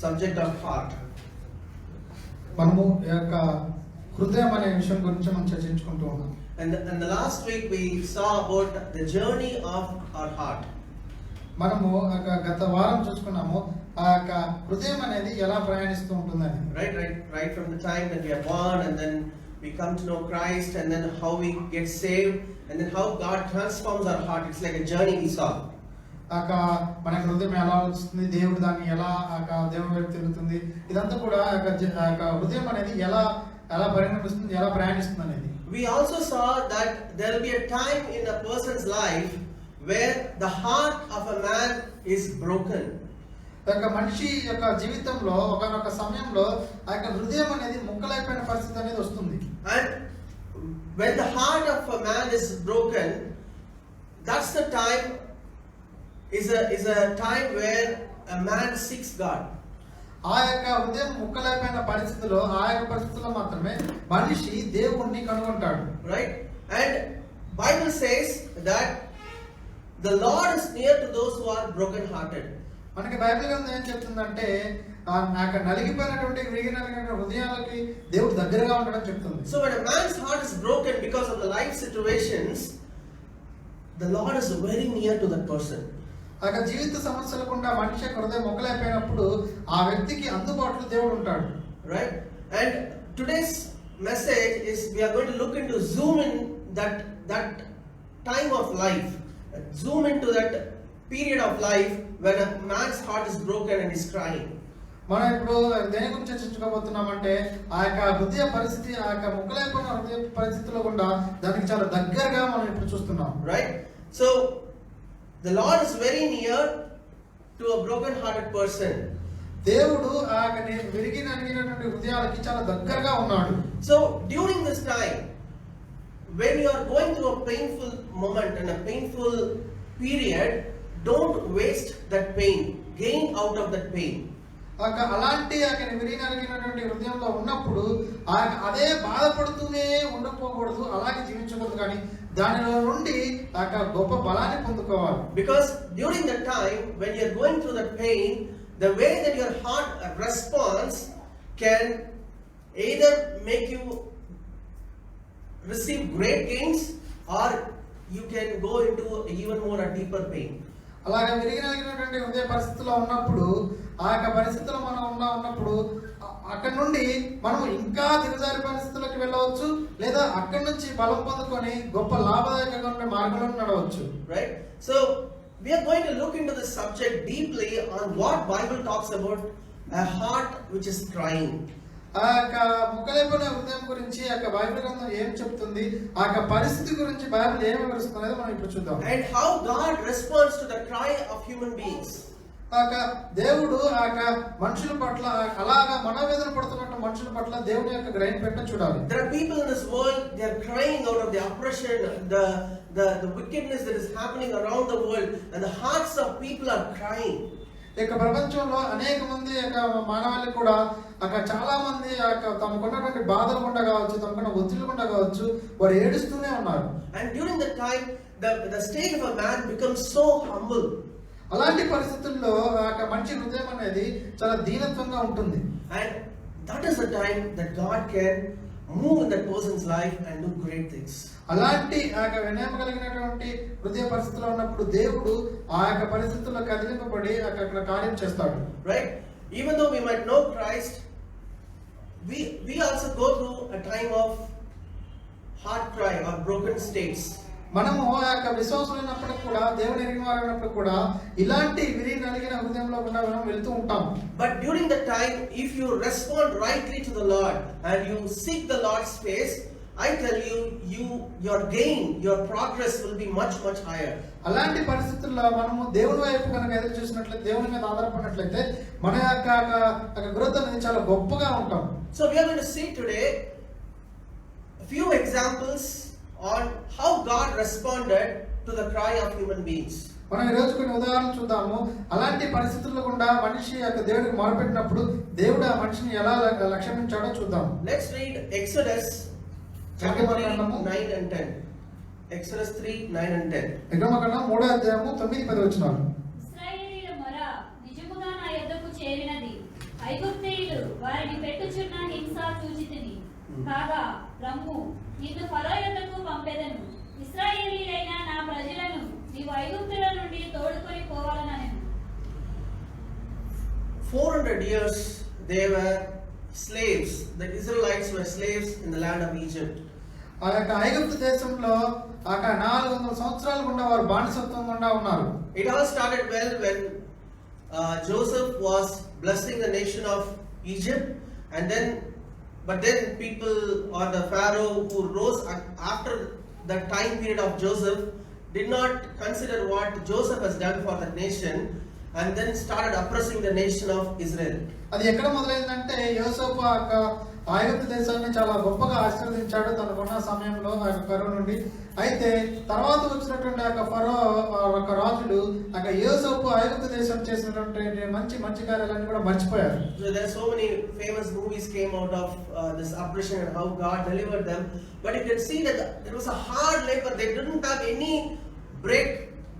subject of heart. మనము ఈ యొక్క హృదయం అనే విషయం గురించి మనం చర్చించుకుంటూ ఉన్నాం. And the last week we saw about the journey of our heart. మనము గత వారం చూసుకున్నాము ఆ యొక్క హృదయం అనేది ఎలా ప్రయాణిస్తూ ఉంటుందని. Right from the time that we are born, and then we come to know Christ, and then how we get saved, and then how God transforms our heart. It's like a journey we saw. మన హృదయం ఎలా వస్తుంది, దేవుడు దాన్ని ఎలా దేవుని వైపు తిరుగుతుంది, ఇదంతా కూడా హృదయం అనేది ఎలా పరిణమిస్తుంది, ఎలా ప్రయాణిస్తుంది అనేది. We also saw that there will be a time in a person's life where the heart of a man is broken. మనిషి యొక్క జీవితంలో ఒకనొక సమయంలో ఆ యొక్క హృదయం అనేది ముక్కలైపోయిన పరిస్థితి అనేది వస్తుంది. And when the heart of a man is broken, that's the time is a time where a man seeks God. ఆ యొక్క హృదయం ముక్కలైపోయిన పరిస్థితిలో ఆ యొక్క పరిస్థితిలో మాత్రమే మనిషి దేవుణ్ణి కనుగొంటాడు. Right? And Bible says that the Lord is near to those who are broken hearted. మనకి బైబిల్ గ్రంథం ఏం చెప్తుందంటే నలిగిపోయినటువంటి విరిగినటువంటి హృదయాలకి దేవుడు దగ్గరగా ఉండడం చెప్తుంది. So when a man's heart is broken because of the life situations, the Lord is very near to that person. ఆ జీవిత సమస్యలకుండా మనిషి యొక్క హృదయం మొక్కలైపోయినప్పుడు ఆ వ్యక్తికి అందుబాటులో దేవుడు ఉంటాడు. Right? And today's message is we are going to look into zoom in that time of life, zoom into that period of life when a man's heart is broken and is crying. మనం ఇప్పుడు దేని గురించి చర్చించుకోబోతున్నామంటే ఆ యొక్క హృదయ పరిస్థితి, ఆ యొక్క ముక్కలైపోయిన హృదయ పరిస్థితిలో కూడా దానికి చాలా దగ్గరగా మనం ఇప్పుడు చూస్తున్నాం. Right? So the Lord is very near to a broken hearted person. దేవుడు ఆ యొక్క విరిగినటువంటి హృదయాలకి చాలా దగ్గరగా ఉన్నాడు. So during this time when you are going through a painful moment and a painful period, don't waste that pain. Gain out of that pain. అలాంటి విరిగినటువంటి హృదయంలో ఉన్నప్పుడు అదే బాధపడుతూనే ఉండకపోకూడదు, అలాగే జీవించకూడదు, కానీ దానిలో నుండి గొప్ప బలాన్ని పొందుకోవాలి. Because during that time when you are going through that pain, the way that your heart responds can either make you receive great gains or you can go into even more a deeper pain. అలాగే విరిగినటువంటి హృదయ పరిస్థితిలో ఉన్నప్పుడు ఆ యొక్క పరిస్థితిలో మనం ఉన్నప్పుడు అక్కడి నుండి మనం ఇంకా దిగజారి పరిస్థితుల్లోకి వెళ్ళవచ్చు, లేదా అక్కడి నుంచి బలం పొందుకొని గొప్ప లాభదాయకంగా ఉండే మార్గంలో నడవచ్చు. Right? So we are going to look into this subject deeply on what Bible talks about a heart which is crying. ఆ యొక్క ముక్కలైపోయిన హృదయం గురించి ఆ యొక్క బైబిల్ గ్రంథం ఏం చెప్తుంది, ఆ యొక్క పరిస్థితి గురించి బైబిల్ ఏమి వివరిస్తుంది మనం ఇప్పుడు చూద్దాం. And how God responds to the cry of human beings. దేవుడు ఆ యొక్క మనుషుల పట్ల అలాగా మనోవేదన పడుతున్నట్టు మనుషుల పట్ల దేవుని యొక్క గ్రహింపు పెట్ట చూడాలి. There are people in this world, they are crying out of the oppression, the wickedness that is happening around the world, and the hearts of people are crying. ఇక ప్రపంచంలో అనేక మంది మానవాళి కూడా చాలా మంది తమకున్నటువంటి బాధలు గుండా కావచ్చు, తమకున్న ఒత్తిడి గుండా కావచ్చు, వారు ఏడుస్తూనే ఉన్నారు. And during that time the state of a man becomes so humble. అలాంటి పరిస్థితుల్లో మనిషి హృదయం అనేది చాలా దీనత్వంగా ఉంటుంది. And that is the time that God can move in that person's life and do great things. అలాంటి వినయం కలిగినటువంటి హృదయ పరిస్థితిలో ఉన్నప్పుడు దేవుడు ఆ యొక్క పరిస్థితుల్లో కదిలింపబడి అక్కడ కార్యం చేస్తాడు. Right? Even though we might know Christ, we also go through a time of heart cry or broken states. మనము ఆ యొక్క విశ్వాసులైనప్పుడు కూడా, దేవుని ఎరిగిన వారైనప్పుడు కూడా ఇలాంటి విరిగిన హృదయంలో కూడా మనం వెళ్తూ ఉంటాం. But during that time, if you respond rightly to the Lord and you seek the Lord's face, I tell you, your gain, your progress will be much higher. అలాంటి పరిస్థితుల్లో మనము దేవుని వైపు కనుక ఎదురు చూసినట్లయితే, దేవుని మీద ఆధారపడినట్లయితే మన యొక్క గ్రోత్ అనేది చాలా గొప్పగా ఉంటాం. So we are going to see today a few examples on how God responded to the cry of human beings. మనం ఈ రోజు కొన్ని ఉదాహరణలు చూద్దాము. అలాంటి పరిస్థితుల్లో కూడా మనిషి యొక్క దేవుడికి మొరపెట్టినప్పుడు దేవుడు ఆ మనిషిని ఎలా లక్ష్యించాడో చూద్దాం. Let's read Exodus chapter 9 and 10. Exodus 3, 9 and 10. నిర్గమకాండం 3వ అధ్యాయము 9-10 వచనాలు. ఇశ్రాయేలీయుల మొర నిజముగా నా యొద్దకు చేరినది. కాగా రమ్ము, నిన్ను ఫరో యొద్దకు పంపెదను. ఇశ్రాయేలీయులైన నా ప్రజలను నీవు ఐగుప్తుల నుండి తోడుకొని పోవాలనెను. 400 years they were slaves. The Israelites were slaves in the land of Egypt. ఆ యొక్క ఐగుప్తు దేశంలో ఆ 400 సంవత్సరాలు గుండా వారు బానిసత్వం గుండా ఉన్నారు. It all started well when Joseph was blessing the nation of Egypt, but then people or the Pharaoh who rose after the time period of Joseph did not consider what Joseph has done for that nation, and then started oppressing the nation of Israel. అది ఎక్కడ మొదలైందంటే యోసేపు ఐగుప్తు దేశాన్ని చాలా గొప్పగా ఆశీర్వదించాడు తనకున్న సమయంలో ఆ యొక్క ఫరో నుండి. అయితే తర్వాత వచ్చినటువంటి ఆ ఫరో ఒక రాజులు ఆ యోసేపు ఐగుప్తు దేశం చేసినటువంటి మంచి కార్యాలన్నీ కూడా మర్చిపోయారు. So there are so many famous movies came out of this oppression and how God delivered them, but you can see that it was a hard labor. They didn't have any break.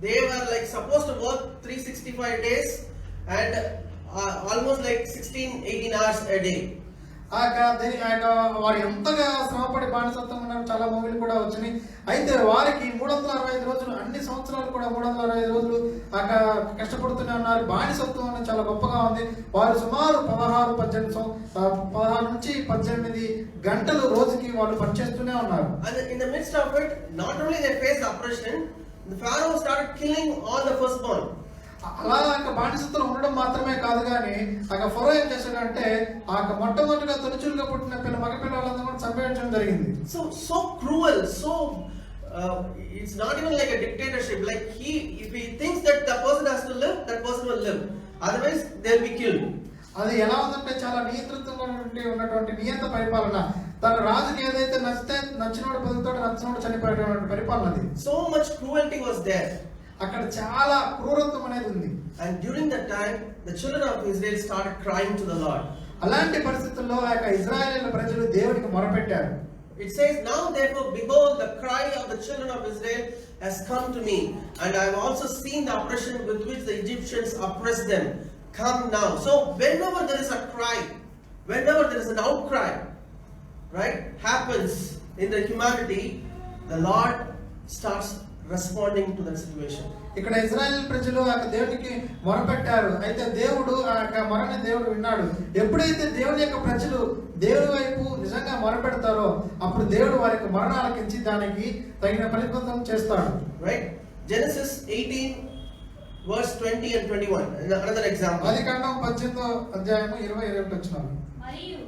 They were like supposed to work 365 days and almost like 16-18 hours a day. వారు ఎంతగా శ్రమపడి బానిసత్వం ఉన్నారు. చాలా మూవీలు కూడా వచ్చినాయి. అయితే వారికి 365 రోజులు అన్ని సంవత్సరాలు కూడా 365 రోజులు కష్టపడుతూనే ఉన్నారు. బానిసత్వం అనేది చాలా గొప్పగా ఉంది. వారు సుమారు 16 నుంచి 18 గంటలు రోజుకి వాళ్ళు పనిచేస్తూనే ఉన్నారు. And in the midst of it, not only they faced oppression, the Pharaoh started killing all the firstborn. అలా బానిసత్వం ఉండడం మాత్రమే కాదు కానీ ఫరో ఏం చేశాడంటే మొట్టమొదటిగా తొలిచూలుగా పుట్టిన మగ పిల్లలందరూ కూడా చంపేయడం జరిగింది. So cruel, it's not even like a dictatorship. Like if he thinks that the person has to live, that person will live. Otherwise they'll be killed. అది ఎలా ఉందంటే చాలా నియంత్రితంగా ఉన్నటువంటి నియంత పరిపాలన. తన రాజుకి ఏదైతే నచ్చినోడు బతుకుతాడో నచ్చినోడు చనిపోయేటువంటి పరిపాలన అది. So much cruelty was there. అక్కడ చాలా క్రూరత్వం అనేది ఉంది. And during that time the children of Israel started crying to the Lord. అలాంటి పరిస్థితుల్లో ఆ ఇశ్రాయేలు ప్రజలు దేవునికి మొరపెట్టారు. It says, now therefore behold, the cry of the children of Israel has come to me, and I have also seen the oppression with which the Egyptians oppress them. Come now. So whenever there is a cry, whenever there is an outcry, right, happens in the humanity, the Lord starts responding to that situation. ఇక్కడ ఇశ్రాయేలు ప్రజలు దేవునికి మొరపెట్టారు. అయితే దేవుడు మొరని దేవుడు విన్నాడు. ఎప్పుడైతే దేవుని యొక్క ప్రజలు దేవుని వైపు నిజంగా మొరపెడతారో అప్పుడు దేవుడు వారికి మొరను ఆలకించి దానికి తగిన ప్రతిఫలం చేస్తాడు. Right? Genesis 18 verse 20 and 21. Another example. ఆదికాండం 18వ అధ్యాయము 20-21 వచనాలు. మరియు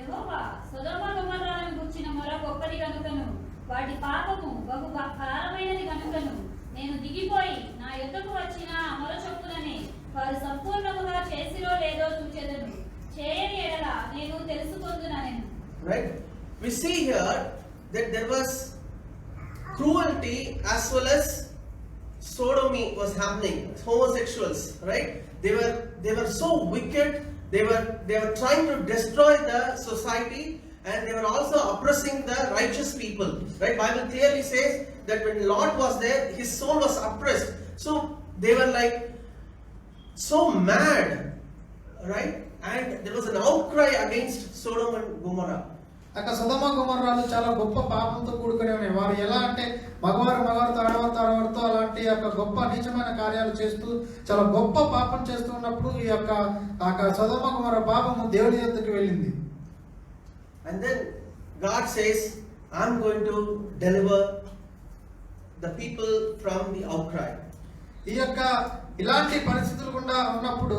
యెహోవా సొదొమ గొమొర్రాలను గూర్చిన మొర గొప్పది గనుకను వాటి పాపము బహు భారమైనది గనుకను నేను దిగిపోయి నా యొద్దకు వచ్చిన మొర చొప్పుననే వారు సంపూర్ణముగా చేసిరో లేదో చూచెదను. చేయని ఎడల నేను తెలుసుకొందుననెను. Right? We see here that there was cruelty as well as sodomy was happening. Homosexuals, right? They were so wicked. They were trying to destroy the society. And they were also oppressing the righteous people. Right? Bible clearly says that when Lot was there, his soul was oppressed. So they were like so mad, right? And there was an outcry against Sodom and Gomorrah. సొదొమ గొమొర్రాలు చాలా గొప్ప పాపంతో కూడుకునే ఉన్నాయి. వారు ఎలా అంటే మగవారితో ఆడవారితో అలాంటి గొప్ప నీచమైన కార్యాలు చేస్తూ చాలా గొప్ప పాపం చేస్తూ ఉన్నప్పుడు ఈ సొదొమ గొమొర్రా పాపము దేవుని యొద్దకు వెళ్ళింది. And then God says, I'm going to deliver the people from the outcry. ఇలాంటి పరిస్థితులు గుండా ఉన్నప్పుడు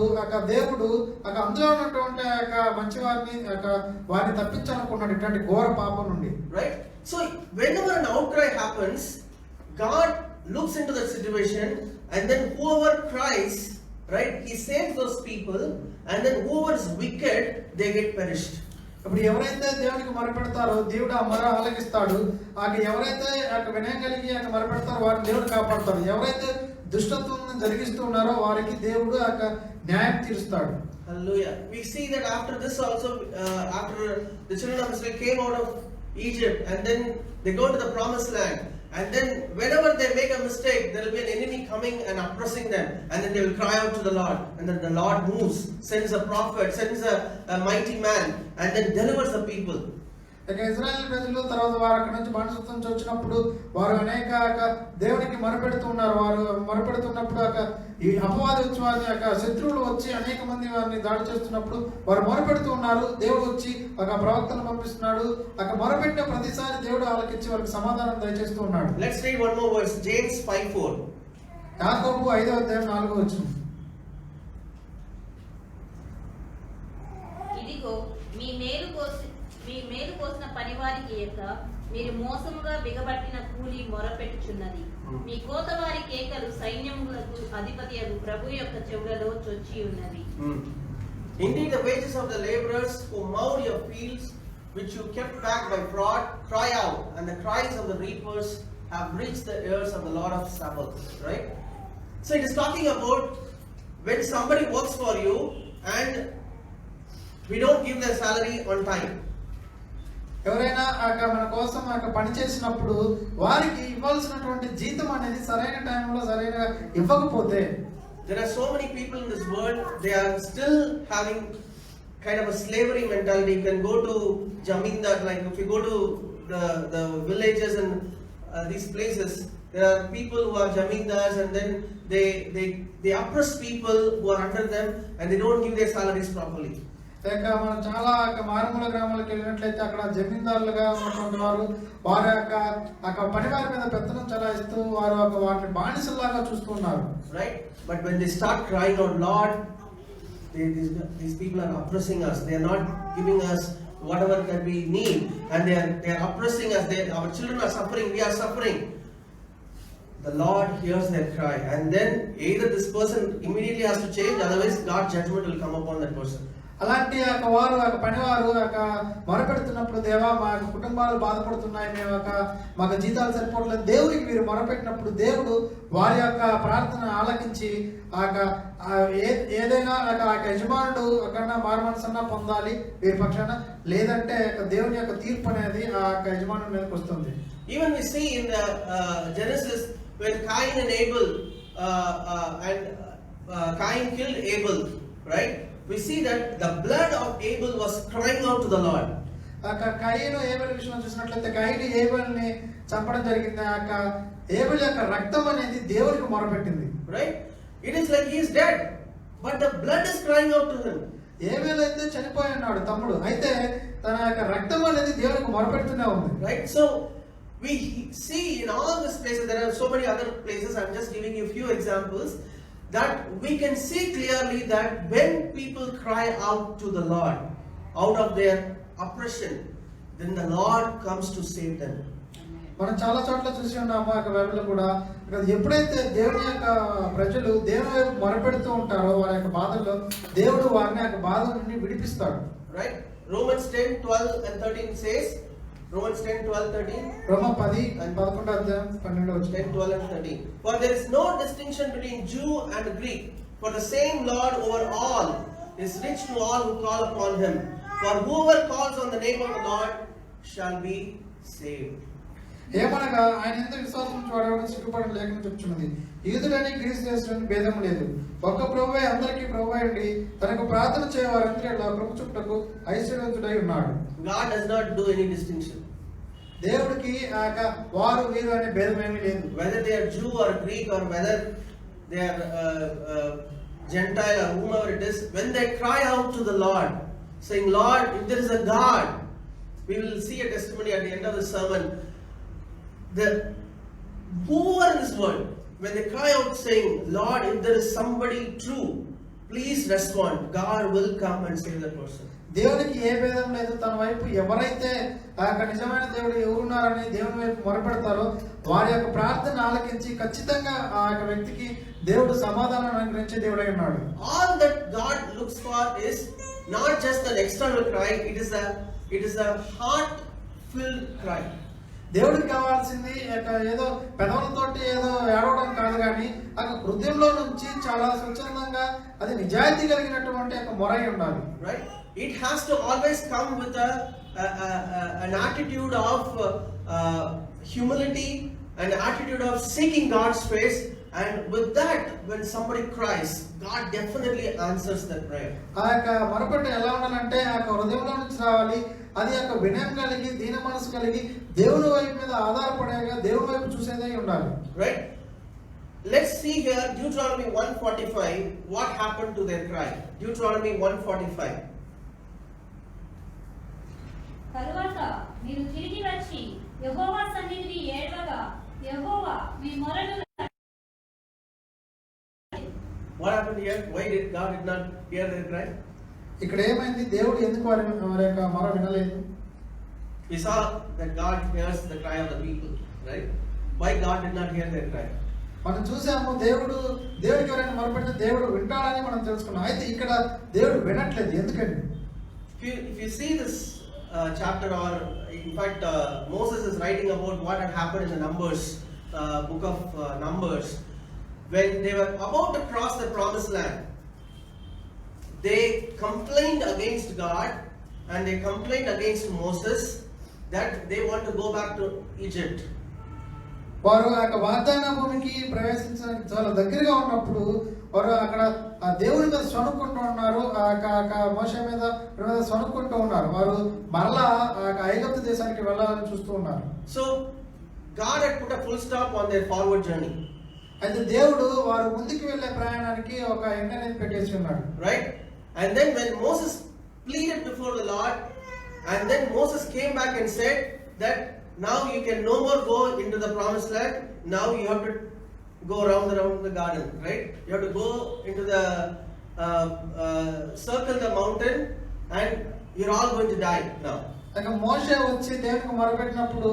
దేవుడు అందులో ఉన్నటువంటి మంచి వారిని తప్పించాలనుకున్నాడు ఇట్లాంటి ఘోర పాపం నుండి. Right? So whenever an outcry happens, God looks into that situation, and then whoever cries, right, he saves those people, and then whoever is wicked, they get perished. ఇప్పుడు ఎవరైతే దేవునికి మొరపెడతారో దేవుడు ఆ మొర ఆలకిస్తాడు. ఎవరైతే వినయం కలిగి మొరపెడతారో వారిని దేవుడు కాపాడతాడు. ఎవరైతే దుష్టత్వం జరిగిస్తూ ఉన్నారో వారికి దేవుడు న్యాయం తీరుస్తాడు. Hallelujah. We see that after this also, after the children of Israel came out of Egypt and then they go to the promised land, and then whenever they make a mistake, there will be an enemy coming and oppressing them, and then they will cry out to the Lord, and then the Lord moves, sends a prophet, sends a mighty man, and then delivers the people. ఇక Israel ప్రజలు తర్వాత వారు అక్కడి నుంచి బానిసత్వం నుంచి వచ్చినప్పుడు వారు అనేక దేవునికి మొరపెడుతున్నారు. వారు మొరపెడుతున్నప్పుడు ఈ అపవాది వచ్చి వారి శత్రువులు వచ్చి అనేక మంది వారిని దాడి చేస్తున్నప్పుడు వారు మొరపెడుతూ ఉన్నారు. దేవుడు వచ్చి ఒక ప్రవక్తను పంపిస్తున్నాడు. మొరపెట్టిన ప్రతిసారి దేవుడు ఆలకించి వారికి సమాధానం దయచేస్తూ ఉన్నాడు. Let's read one more verse, James 5:4. యాకోబు 5వ అధ్యాయం 4వ వచనం. ఇదిగో మీ మేలు కోసిన పనివారికి యొక్క మీరు మోసముగా బిగబట్టిన కూలి మొరపెట్టుచున్నది. మీ కోతవారి కేకలు సైన్యములకు అధిపతి ప్రభు యొక్క చెవులలో చొచ్చి ఉన్నది. Indeed, the wages of the laborers who mowed your fields, which you kept back by fraud, cry out, and the cries of the reapers have reached the ears of the Lord of Sabaoth. Right? So it is talking about when somebody works for you and we don't give their salary on time. ఎవరైనా మన కోసం పని చేసినప్పుడు వారికి ఇవ్వాల్సినటువంటి జీతం అనేది సరైన టైంలో సరైన ఇవ్వకపోతే, there are so many people in this world, they are still having kind of a slavery mentality. You can go to Jamindar, like if you go to the villages and these places, there are people who are Jamindars, and then they oppress people who are under them and they don't give their salaries properly. మనం చాలా మారుమూల గ్రామాలకు వెళ్ళినట్లయితే అక్కడ జమీందారులుగా ఉన్నటువంటి వారు వారి పనివారి మీద పెత్తనం చలాయిస్తూ వారు వారిని బానిసల్లాగా చూస్తున్నారు. Right? But when they start crying out, Lord, these people are oppressing us. They are not giving us whatever that we need, and they are oppressing us. Our children are suffering. We are suffering. The Lord hears their cry, and then either this person immediately has to change, otherwise God's judgment will come upon that person. అలాంటి వారు పనివారు మొరపెడుతున్నప్పుడు, దేవా మా కుటుంబాలు బాధపడుతున్నాయి, మేము మాకు జీతాలు సరిపోవట్లేదు, దేవుడికి మీరు మొరపెట్టినప్పుడు దేవుడు వారి యొక్క ప్రార్థన ఆలకించి ఏదైనా యజమానుడు కన్నా మారు మనసన్నా పొందాలి వీరి పక్షాన, లేదంటే దేవుని యొక్క తీర్పు అనేది ఆ యజమానుడి మీదకి వస్తుంది. Even we see in the Genesis when Cain and Abel Cain killed Abel, right? We see that the blood of Abel was crying out to the Lord. Cain Abel విషయంలో చూసినట్లయితే కయీను ఏబెల్ని చంపడం జరిగింది. ఏబెల్ యొక్క రక్తం అనేది దేవునికి మొరపెట్టింది. Right? It is like he is dead, but the blood is crying out to him. Abel అయితే చనిపోయి ఉన్నాడు తమ్ముడు, అయితే తన యొక్క రక్తం అనేది దేవునికి మొరపెడుతూనే ఉంది. Right? So we see in all these places, there are so many other places, I'm just giving you a few examples, that we can see clearly that when people cry out to the Lord out of their oppression, then the Lord comes to save them. మనం చాలా చోట్ల చూసి ఉన్నాము బైబిల్లో కూడా, ఎప్పుడైతే దేవుని యొక్క ప్రజలు దేవుని వైపు మొరపెడుతూ ఉంటారో వారి యొక్క బాధల్లో దేవుడు వారిని ఆ బాధ నుండి విడిపిస్తాడు. Right? Romans 10:12 and 13 says, Romans 10:12-13. రోమా 10:11 అధ్యాయం 12 వచనం. 10:12 and 13. For there is no distinction between Jew and Greek, for the same Lord over all is rich to all who call upon him. For whoever calls on the name of the Lord shall be saved. ఏమనగా ఆయన యందు విశ్వాసం చూడడం సిగ్గుపడడం లేకుండా చెప్తున్నది. యూదుడని Greece దేశులని భేదం లేదు, ఒక్క ప్రభువే అందరికీ ప్రభువైండి తనకు ప్రార్థన చేయవారందరిలో కృప చూపుటకు ఐశ్వర్యవంతుడై ఉన్నాడు. God does not do any distinction. దేవుడికి వారు వీరు అనే భేదం ఏమీ లేదు. Whether they are Jew or Greek, or whether they are Gentile or whomever it is, when they cry out to the Lord, saying, Lord, if there is a God, we will see a testimony at the end of the sermon. Whoever in this world, when they cry out saying, Lord, if there is somebody true, please respond, God will come and save that person. దేవునికి ఏ భేదం లేదు. తన వైపు ఎవరైతే నిజమైన దేవుడు ఎవరున్నారని దేవుని వైపు మొరపెడతారో వారి యొక్క ప్రార్థన ఆలకించి ఖచ్చితంగా ఆ యొక్క వ్యక్తికి దేవుడు సమాధానం అనుగ్రహించే దేవుడై ఉన్నాడు. All that God looks for is not just an external cry, it is a heart-filled cry. దేవుడికి కావాల్సింది ఏదో పెదవులతోటి ఏదో ఏడవడం కాదు, కానీ ఆ హృదయంలో నుంచి చాలా స్వచ్ఛందంగా అది నిజాయితీ కలిగినటువంటి ఒక మొరై ఉండాలి. Right? It has to always come with an attitude of humility, an attitude of seeking God's face, and with that, when somebody cries, God definitely answers that prayer. ఆ యొక్క మొరపెట్ట ఎలా ఉండాలంటే ఆ యొక్క హృదయంలో నుంచి రావాలి. అది యొక్క వినయం కలిగి దీన మనసు కలిగి దేవుని వైపు మీద ఆధారపడేగా దేవుని వైపు చూసేదై ఉండాలి. Right? Let's see here Deuteronomy 1:45. What happened to their cry? Deuteronomy 1:45. తరువాత మీరు తిరిగి వచ్చి యెహోవా సన్నిధిని ఏడవగా యెహోవా మీ మొరను What happened here? Why did God not hear their cry? ఇక్కడ ఏమైంది? దేవుడు ఎందుకు వారి యొక్క మొర వినలేదు? We saw that God hears the cry of the people, right? Why God did not hear their cry? మనం చూసాము దేవుడికి ఎవరైనా మొరపెడితే దేవుడు వింటాడని మనం తెలుసుకున్నాం. అయితే ఇక్కడ దేవుడు వినట్లేదు. ఎందుకండి? If you see this chapter, or in fact Moses is writing about what had happened in the Numbers, book of Numbers, when they were about to cross the promised land. They complained against God and they complained against Moses that they want to go back to Egypt. వారు ఆ యొక్క వాగ్దాన భూమికి ప్రవేశించడానికి చాలా దగ్గరగా ఉన్నప్పుడు వారు అక్కడ ఆ దేవుని మీద సొనుక్కుంటూ ఉన్నారు. ఆ యొక్క మోషే మీద సొనుక్కుంటూ ఉన్నారు. వారు మరలా ఆ యొక్క ఐగుప్తు దేశానికి వెళ్ళాలని చూస్తూ ఉన్నారు. So God had put a full stop on their forward journey. అయితే దేవుడు వారు ముందుకు వెళ్ళే ప్రయాణానికి ఒక ఎండ్ అనేది పెట్టేసి ఉన్నాడు. Right? And then when Moses pleaded before the Lord, and then Moses came back and said that now you can no more go into the promised land. Now you have to go around the garden, right? You have to go into the circle the mountain, and you're all going to die now. ఇక మోషే వచ్చి దేవునికి మొరపెట్టినప్పుడు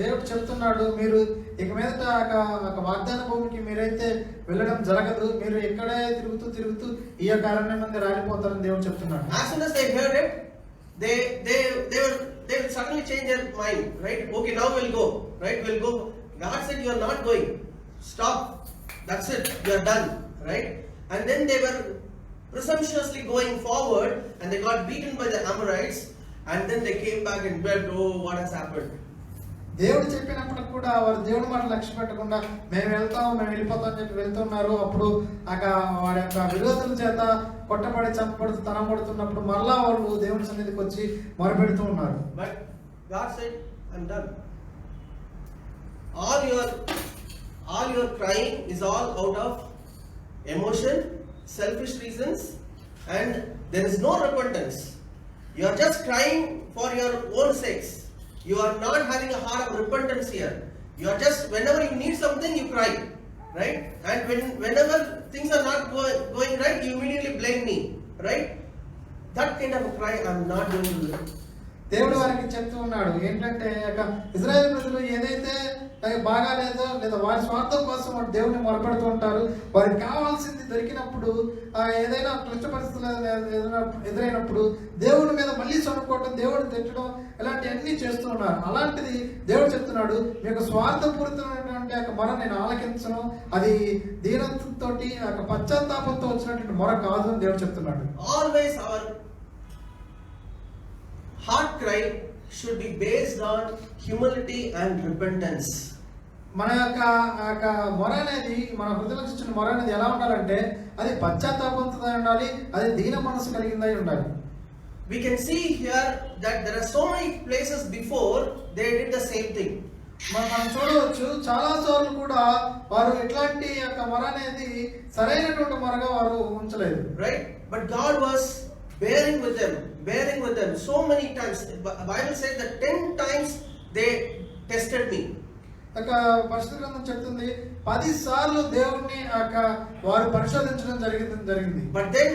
దేవుడు చెప్తున్నాడు, మీరు ఇక మీదట ఒక వాగ్దాన భూమికి మీరైతే వెళ్ళడం జరగదు, మీరు ఇక్కడే తిరుగుతూ ఈ యొక్క అరణ్యం మంది రాలిపోతారని దేవుడు చెప్తున్నాడు. As soon as they heard it, they will suddenly change their mind, right? Okay, now we'll go, right? We'll go. God said you are not going. Stop. That's it. You are done, right? And then they were presumptuously going forward, and they got beaten by the Amorites, and then they came back and wept, oh, what has happened? దేవుడు చెప్పినప్పుడు కూడా వారు దేవుడి మాట లక్ష్య పెట్టకుండా మేము వెళ్ళిపోతాం అని చెప్పి వెళ్తున్నారు. అప్పుడు వారి యొక్క విరోధుల చేత కొట్టబడి చంపబడుతూ తనబడుతున్నప్పుడు మరలా వాళ్ళు దేవుడి సన్నిధికి వచ్చి మొరపెడుతూ ఉన్నారు. But God said, I'm done. All your crying is all out of emotion, selfish reasons, and there is no repentance. You are just crying for your own sakes. You are not having a heart of repentance here. You are just, whenever you need something, you cry, right? And whenever things are not going right, you immediately blame me, right? That kind of a cry I am not going to do. దేవుడు వారికి చెప్తూ ఉన్నాడు ఏంటంటే Israel ప్రజలు ఏదైతే బాగాలేదో లేదా వారి స్వార్థం కోసం వారు దేవుడిని మొరపెడుతూ ఉంటారు. వారికి కావాల్సింది దొరికినప్పుడు ఏదైనా క్లిష్ట పరిస్థితులు ఎదురైనప్పుడు దేవుడి మీద మళ్ళీ సొనుకోవడం, దేవుడిని తిట్టడం, ఇలాంటివన్నీ చేస్తూ ఉన్నారు. అలాంటిది దేవుడు చెప్తున్నాడు, మీకు స్వార్థపూరితమైనటువంటి మొర నేను ఆలకించను, అది దీనత్వంతో పశ్చాత్తాపంతో వచ్చినటువంటి మొర కాదు అని దేవుడు చెప్తున్నాడు. Always our heart cry should be based on humility and repentance. మన యొక్క మొర అనేది, మన హృదయంలో ఇచ్చిన మొర అనేది ఎలా ఉండాలంటే అది పశ్చాత్తాపంతో ఉండాలి, అది దీన మనసు కలిగిందై ఉండాలి. We can see here that there are so many places before they did the same thing. మనం చూడవచ్చు చాలా సార్లు కూడా వారు ఇట్లాంటి యొక్క మొర అనేది సరైనటువంటి మొరగా వారు ఉంచలేదు. Right? But God was bearing with them so many times. The Bible says that 10 times they tested me. పరిశుద్ధ గ్రంథం చెప్తుంది 10 సార్లు దేవుణ్ణి వారు పరిశోధించడం జరిగింది. But then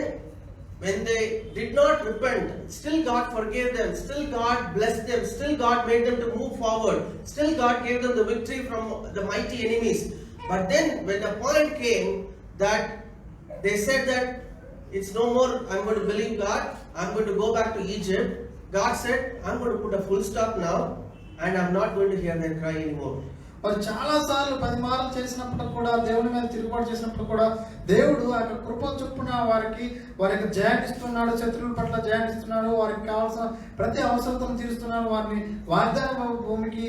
when they did not repent, still God forgave them, still God blessed them, still God made them to move forward, still God gave them the victory from the mighty enemies. But then when the point came that they said that it's no more, I'm going to believe God, I'm going to go back to Egypt, God said, I'm going to put a full stop now, and I'm not going to hear their cry anymore. వారు చాలా సార్లు 10 మార్లు చేసినప్పుడు కూడా, దేవుని మీద తిరుగుబాటు చేసినప్పుడు కూడా దేవుడు ఆ యొక్క కృప చొప్పున వారి యొక్క జయాన్ని ఇస్తున్నాడు, శత్రువుల పట్ల జయాన్ని ఇస్తున్నాడు, వారికి కావాల్సిన ప్రతి అవసరతను తీరుస్తున్నాడు, వారిని వాగ్దాన భూమికి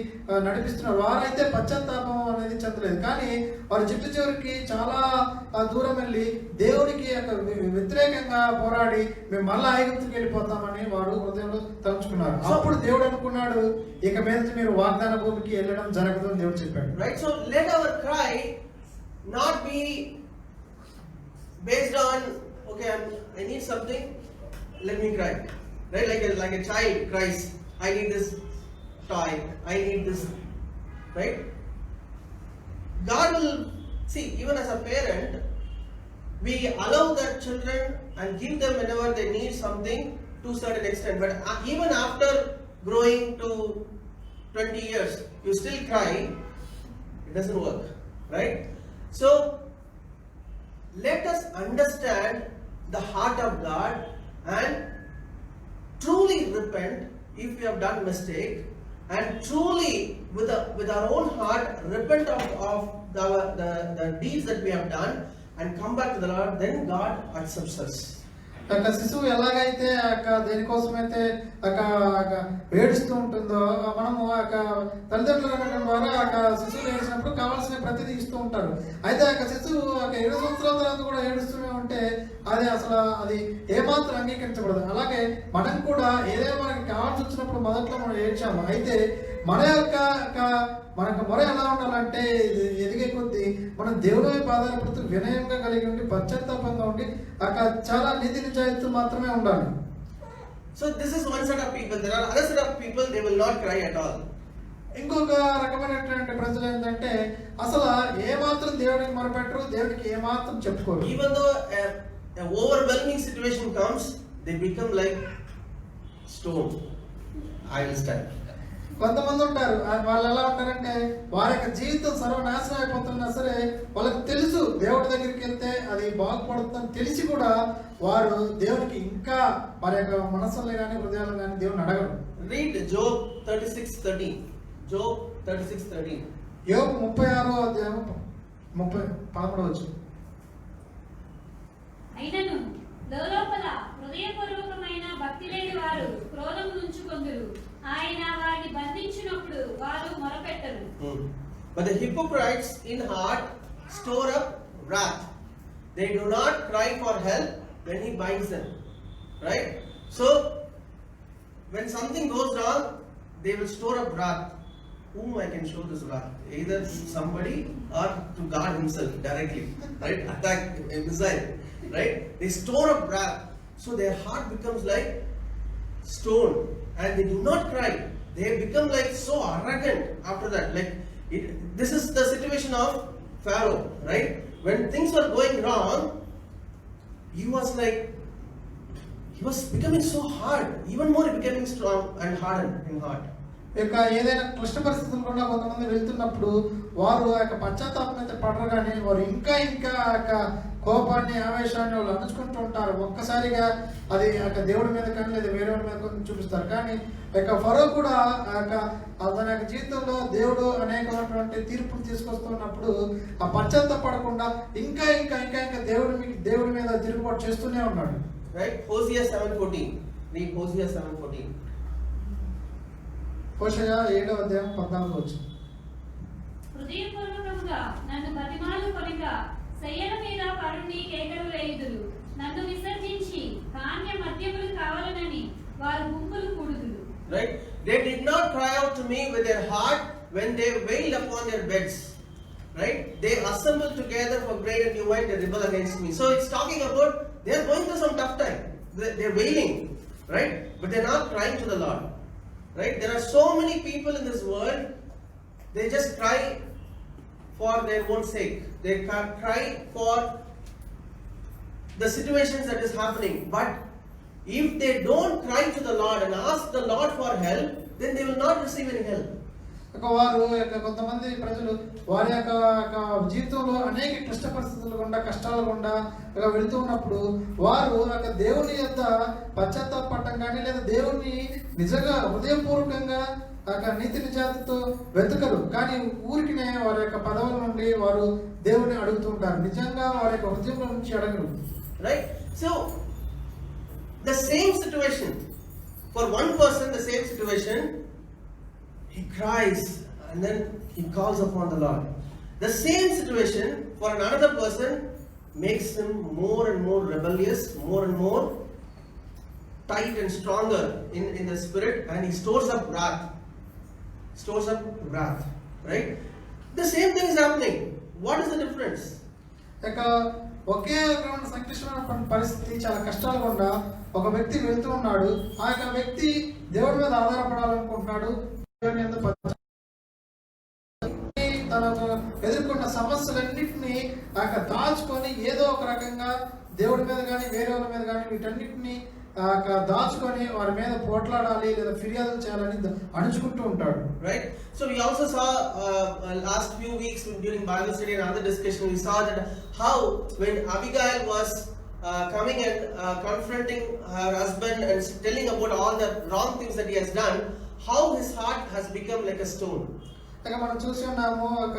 నడిపిస్తున్నాడు. వారైతే పశ్చాత్తాపం అనేది చెందలేదు, కానీ వారి చిట్టు చివరికి చాలా దూరం వెళ్ళి దేవునికి వ్యతిరేకంగా పోరాడి మేము మళ్ళీ ఐగుప్తుకి వెళ్ళిపోతామని వారు హృదయంలో తలుచుకున్నారు. అప్పుడు దేవుడు అనుకున్నాడు, ఇక మీద మీరు వాగ్దాన భూమికి వెళ్ళడం జరగదు అని దేవుడు చెప్పాడు. Right? So let our cry not be based on, okay, I need something, let me cry. Right? Like a child cries, I need this toy, I need this. Right? God will see, even as a parent, we allow their children and give them whenever they need something to a certain extent. But even after growing to 20 years, you still cry, it doesn't work. Right? So, let us understand the heart of God and truly repent if we have done mistake, and truly with our own heart repent of the deeds that we have done and come back to the Lord. Then God accepts us. ఒక శిశువు ఎలాగైతే దేనికోసమైతే ఏడుస్తూ ఉంటుందో, మనము తల్లిదండ్రుల ద్వారా శిశువులు ఏడిచినప్పుడు కావాల్సిన ప్రతిదీ ఇస్తూ ఉంటారు. అయితే శిశువు 7 సంవత్సరాల తర్వాత కూడా ఏడుస్తూనే ఉంటే అది ఏమాత్రం అంగీకరించబడదు. అలాగే మనం కూడా ఏదైనా మనకి కావాల్సి వచ్చినప్పుడు మొదట్లో మనం ఏడ్చాము. అయితే మనకు మొర ఎలా ఉండాలంటే, ఎదిగే కొద్దీ మనం దేవుని వైపు ఆధారపడుతూ వినయంగా కలిగి ఉండి పశ్చాత్తాపంగా ఉండి చాలా నీతి నిజాయితీ మాత్రమే ఉండాలి. So this is one set of people. There are other set of people, they will not cry at all. ఇంకొక రకమైనటువంటి ప్రజలు ఏంటంటే అసలు ఏమాత్రం దేవుడికి మొరపెట్టరు, దేవుడికి ఏమాత్రం చెప్పుకోరు. Even though an overwhelming situation comes, they become like stone. I will stand. కొంతమంది ఉంటారు, వాళ్ళు ఎలా ఉంటారంటే వారి యొక్క జీవితం సర్వనాశనం అయిపోతున్నా సరే వాళ్ళకి తెలుసు దేవుడి దగ్గరికి వెళ్తే అది బాగుపడుతుందని తెలిసి కూడా వారు దేవునికి ఇంకా వారి యొక్క మనసులో కానీ హృదయాలు కానీ దేవుని అడగరు. Read Job 36:13. Job 36:13. యోబు 36వ అధ్యాయం 13వ. అయినను లోలోపల హృదయపూర్వకమైన భక్తి లేని వారు క్రోధము నుంచుకొందురు. ఆయన వారిని బంధించినప్పుడు వారు మొరపెట్టరు. But the hypocrites in heart store up wrath. They do not cry for help when he binds them. Right? So when something goes wrong, they will store up wrath. Whom I can show this wrath? Either to somebody or to God himself directly. Right? Attack a missile. Right? They store up wrath. So their heart becomes like stone, and they do not cry. They become like so arrogant after that. This is the situation of Pharaoh, right? When things were going wrong, he was becoming so hard, even more becoming strong and hardened in heart. ఇక ఏదైనా క్లిష్ట పరిస్థితులు కూడా కొంతమంది వెళ్తున్నప్పుడు వారు పశ్చాత్తాపం అయితే పడరు, కానీ వారు ఇంకా కోపాన్ని ఆవేశాన్ని వాళ్ళు అణుచుకుంటూ ఉంటారు. ఒక్కసారిగా అది దేవుడి మీద కానీ లేదా వేరే మీద కొన్ని చూపిస్తారు. కానీ ఫరో కూడా తన యొక్క జీవితంలో దేవుడు అనేకమైనటువంటి తీర్పులు తీసుకొస్తున్నప్పుడు ఆ పశ్చాత్తాపడకుండా ఇంకా దేవుడి మీద తిరుగుబాటు చేస్తూనే ఉన్నాడు. Right? Hosea 7:14. Read Hosea 7:14. హోషేయ 7వ అధ్యాయం 14వ. హృదయపూర్వకముగా నన్ను బతిమాలు కొనిక శయ్యల మీద పరుండి కేకలు వేయుదురు. నన్ను విసర్జించి ధాన్య మద్యములు కావాలనని వారు గుంపులు కూడుదురు. Right? They did not cry out to me with their heart when they wailed upon their beds. Right? They assembled together for grain and new wine, they rebel against me. So it's talking about they are going through some tough time. They're wailing, right? But they're not crying to the Lord. Right? There are so many people in this world, they just cry for their own sake. They cry for the situations that is happening. But if they don't cry to the Lord and ask the Lord for help, then they will not receive any help. వారు కొంతమంది ప్రజలు వారి యొక్క జీవితంలో అనేక క్లిష్ట పరిస్థితులు గుండా కష్టాలు గుండా వెళుతూ ఉన్నప్పుడు వారు దేవుని యొక్క పశ్చాత్తాపడటం కానీ లేదా దేవుని నిజంగా హృదయపూర్వకంగా నీతి నిజాతితో వెతకరు, కానీ ఊరికినే వారి యొక్క పదవుల నుండి వారు దేవుని అడుగుతుంటారు. నిజంగా వారి యొక్క హృదయంలో నుంచి అడగరు. Right? So, the same situation, for one person, the same situation, he cries and then he calls upon the Lord. The same situation for another person makes him more and more rebellious, more and more tight and stronger in the spirit, and he stores up wrath. Right? The same thing is happening. What is the difference? ఇక ఒకే రకమైన సంక్లిష్టమైన పరిస్థితి, చాలా కష్టాలు గుండా ఒక వ్యక్తి వెళ్తూ ఉన్నాడు. ఆ యొక్క వ్యక్తి దేవుడి మీద ఆధారపడాలనుకుంటున్నాడు. తనకు ఎదుర్కొన్న సమస్యలన్నింటినీ దాచుకొని ఏదో ఒక రకంగా దేవుడి మీద కానీ వేరే వాళ్ళ మీద కానీ వీటన్నిటిని దాచుకొని వారి మీద పోట్లాడాలి లేదా ఫిర్యాదులు చేయాలని అణుచుకుంటూ ఉంటాడు. Right? So we also saw last few weeks during Bible study and other discussion, we saw that how when Abigail was coming and confronting her husband and telling about all the wrong things that he has done, how his heart has become like a stone. ఇక మనం చూసి ఉన్నాము ఒక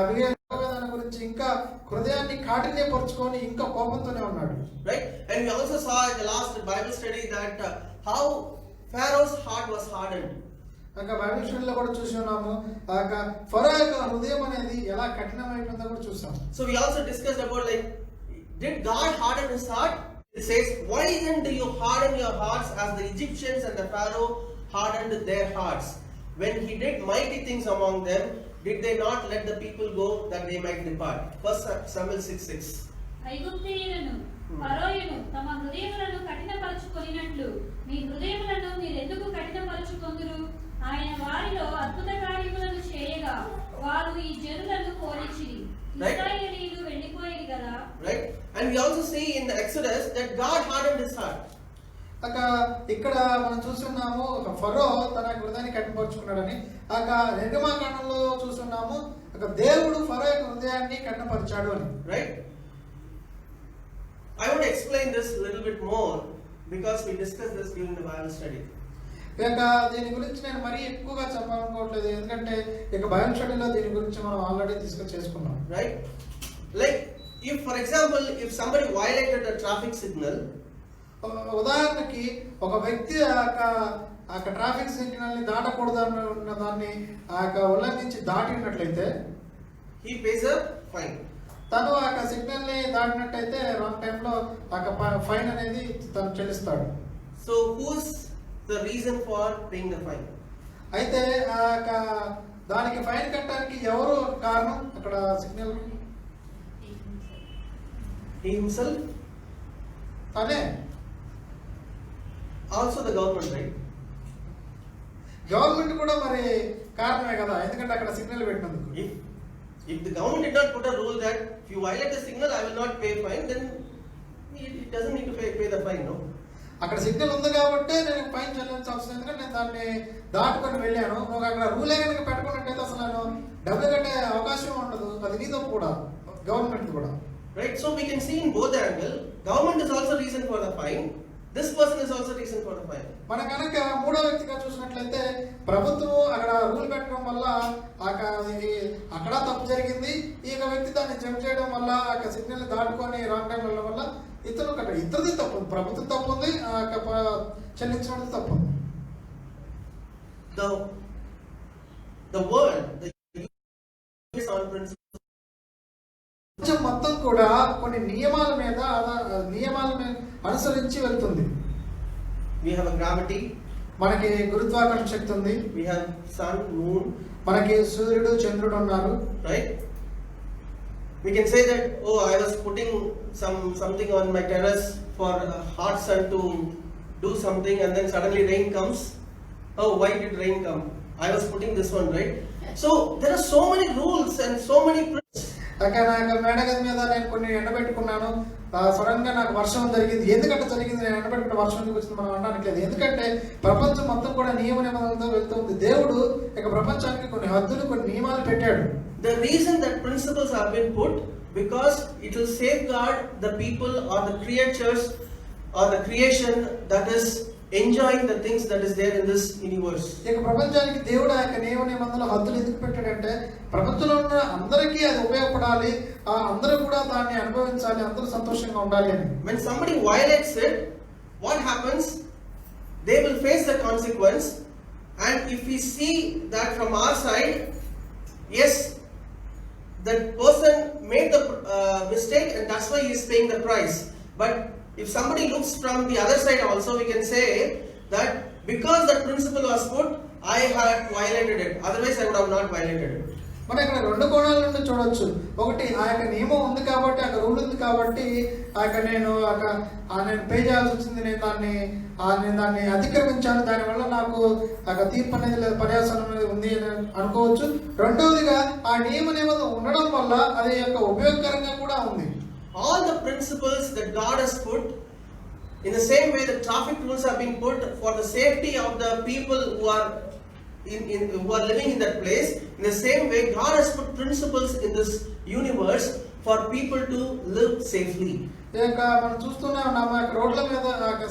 Abigail దాని గురించి ఇంకా హృదయాన్ని కాఠిన్యపరుచుకొని ఇంకా కోపంతోనే ఉన్నాడు. Right? And we also saw in the last Bible study that how Pharaoh's heart was hardened. Bible స్టడీలో కూడా చూసి ఉన్నాము ఫరో యొక్క హృదయం అనేది ఎలా కఠినమైపోయిందో కూడా చూసాం. So we also discussed about like, did God harden his heart? It says, why then do you harden your hearts as the Egyptians and the Pharaoh hardened their hearts? When he did mighty things among them, did they not let the people go that they might depart? 1 Samuel 6:6. ఐగుప్తీయులను ఫరోయును తమ హృదయములను కఠినపరచుకొనినట్లు మీ హృదయములను మీరెందుకు కఠినపరచుకొందురు? ఆయన వారిలో అద్భుత కార్యములను చేయగా వారు ఈ జనులను పోలిచిరి. ఇశ్రాయేలీయులు వెళ్ళిపోయేది కదా. Right? And we also see in the Exodus that God hardened his heart. ఇక్కడ మనం చూస్తున్నాము ఒక ఫరో తన హృదయాన్ని కఠినపరుచుకున్నాడని. నిర్గమాకాండంలో చూస్తున్నాము దేవుడు ఫరో యొక్క హృదయాన్ని కఠినపరిచాడు అని. Right? I want to explain this a little bit more because we discussed this during the Bible study. దీని గురించి నేను మరీ ఎక్కువగా చెప్పాలనుకోవట్లేదు, ఎందుకంటే ఇక బైబిల్ స్టడీలో దీని గురించి మనం ఆల్రెడీ డిస్కస్ చేసుకున్నాం. Right? Like if for example if somebody violated a traffic signal, ఉదాహరణకి ఒక వ్యక్తి ట్రాఫిక్ సిగ్నల్ ని దాటకూడదు అన్న దాన్ని ఉల్లంఘించి దాటినట్లయితే he pays a fine. తను సిగ్నల్ ని దాటినట్టయితే రాంగ్ టైంలో ఫైన్ అనేది తను చెల్లిస్తాడు. So who's the reason for paying the fine? అయితే దానికి ఫైన్ కట్టడానికి ఎవరు కారణం? అక్కడ సిగ్నల్ He himself? తనే. Also the government, right? Government కూడా మరి కారణమే కదా, ఎందుకంటే అక్కడ సిగ్నల్ పెట్టినందుకు. If the government did not put a rule that if you violate the signal I will not pay fine, then it doesn't need to pay the fine, no? అక్కడ signal ఉంది కాబట్టి నేను ఫైన్ చెల్లించాల్సిన అవసరం, ఎందుకంటే నేను దాన్ని దాటుకొని వెళ్ళాను. నువ్వు అక్కడ రూలే కనుక పెట్టుకున్నట్టయితే అసలు నేను డబ్బులు కట్టే అవకాశం ఉండదు. అది నీతో కూడా, గవర్నమెంట్ కూడా. Right? So we can see in both angles, government is also reason for the fine. This person is also reason for the fine. మన కనుక మూడో వ్యక్తిగా చూసినట్లయితే ప్రభుత్వం అక్కడ రూల్ పెట్టడం వల్ల అక్కడ తప్పు జరిగింది. ఈ వ్యక్తి దాన్ని జంప్ చేయడం వల్ల సిగ్నల్ దాటుకొని రాంగ్ టైం వెళ్ళడం వల్ల ఇతరుది తప్పు, ప్రభుత్వం తప్పు ఉంది, చెల్లించడం తప్పు ఉంది. The world, the మొత్తం కూడా కొన్ని నియమాల మీద అనుసరించి వెళ్తుంది. We have a gravity. మనకి గురుత్వాకర్షణ శక్తి ఉంది. We have sun, moon. మనకి సూర్యుడు, చంద్రుడు ఉన్నారు. Right? We can say that, oh, I was putting something on my terrace for hot sun to do something, and then suddenly rain comes. Oh, why did rain come? I was putting this one, right? So there are so many rules and so many principles. మేడగది మీద నేను కొన్ని ఎండబెట్టుకున్నాను, sudden గా నాకు వర్షం జరిగింది. ఎందుకంటే జరిగింది, నేను ఎండబెట్టుకున్న వర్షం ఎందుకు వచ్చింది మనం అనడానికి లేదు. ఎందుకంటే ప్రపంచం మొత్తం కూడా నియమ నిబంధనలతో వెళ్తుంది. దేవుడు ఇక ప్రపంచానికి కొన్ని హద్దులు, కొన్ని నియమాలు పెట్టాడు. The reason that principles have been put, because it will safeguard the people or the creatures or the creation that is enjoying the things that is there in this universe. ఇక ప్రపంచానికి దేవుడు ఆ యొక్క నియమ నిబంధనల హద్దులు ఎందుకు పెట్టాడంటే ప్రపంచంలో ఉన్న అందరికీ అది ఉపయోగపడాలి, ఆ అందరూ కూడా దాన్ని అనుభవించాలి, అందరూ సంతోషంగా ఉండాలి అని. When somebody violates it, what happens? They will face the consequence. And if we see that from our side, yes, that person made the mistake and that's why he is paying the price. But if somebody looks from the other side also, we can say that because that principle was put, I had violated it. Otherwise, I would have not violated it. మనం ఇక్కడ రెండు కోణాల నుండి చూడొచ్చు. ఒకటి ఆ యొక్క నియమం ఉంది కాబట్టి, ఆ యొక్క రూల్ ఉంది కాబట్టి నేను పే చేయాల్సి వచ్చింది, నేను దాన్ని అతిక్రమించాను, దానివల్ల నాకు తీర్పు అనేది లేదా పర్యాసనం అనేది ఉంది అని అనుకోవచ్చు. రెండవదిగా ఆ నియమం ఉండడం వల్ల అది యొక్క ఉపయోగకరంగా కూడా ఉంది. All the principles that God has put, in the same way the traffic rules have been put for the safety of the people who are living in that place, in the same way God has put principles in this universe for people to live safely. మనం చూస్తూనే ఉన్నాము, రోడ్ల మీద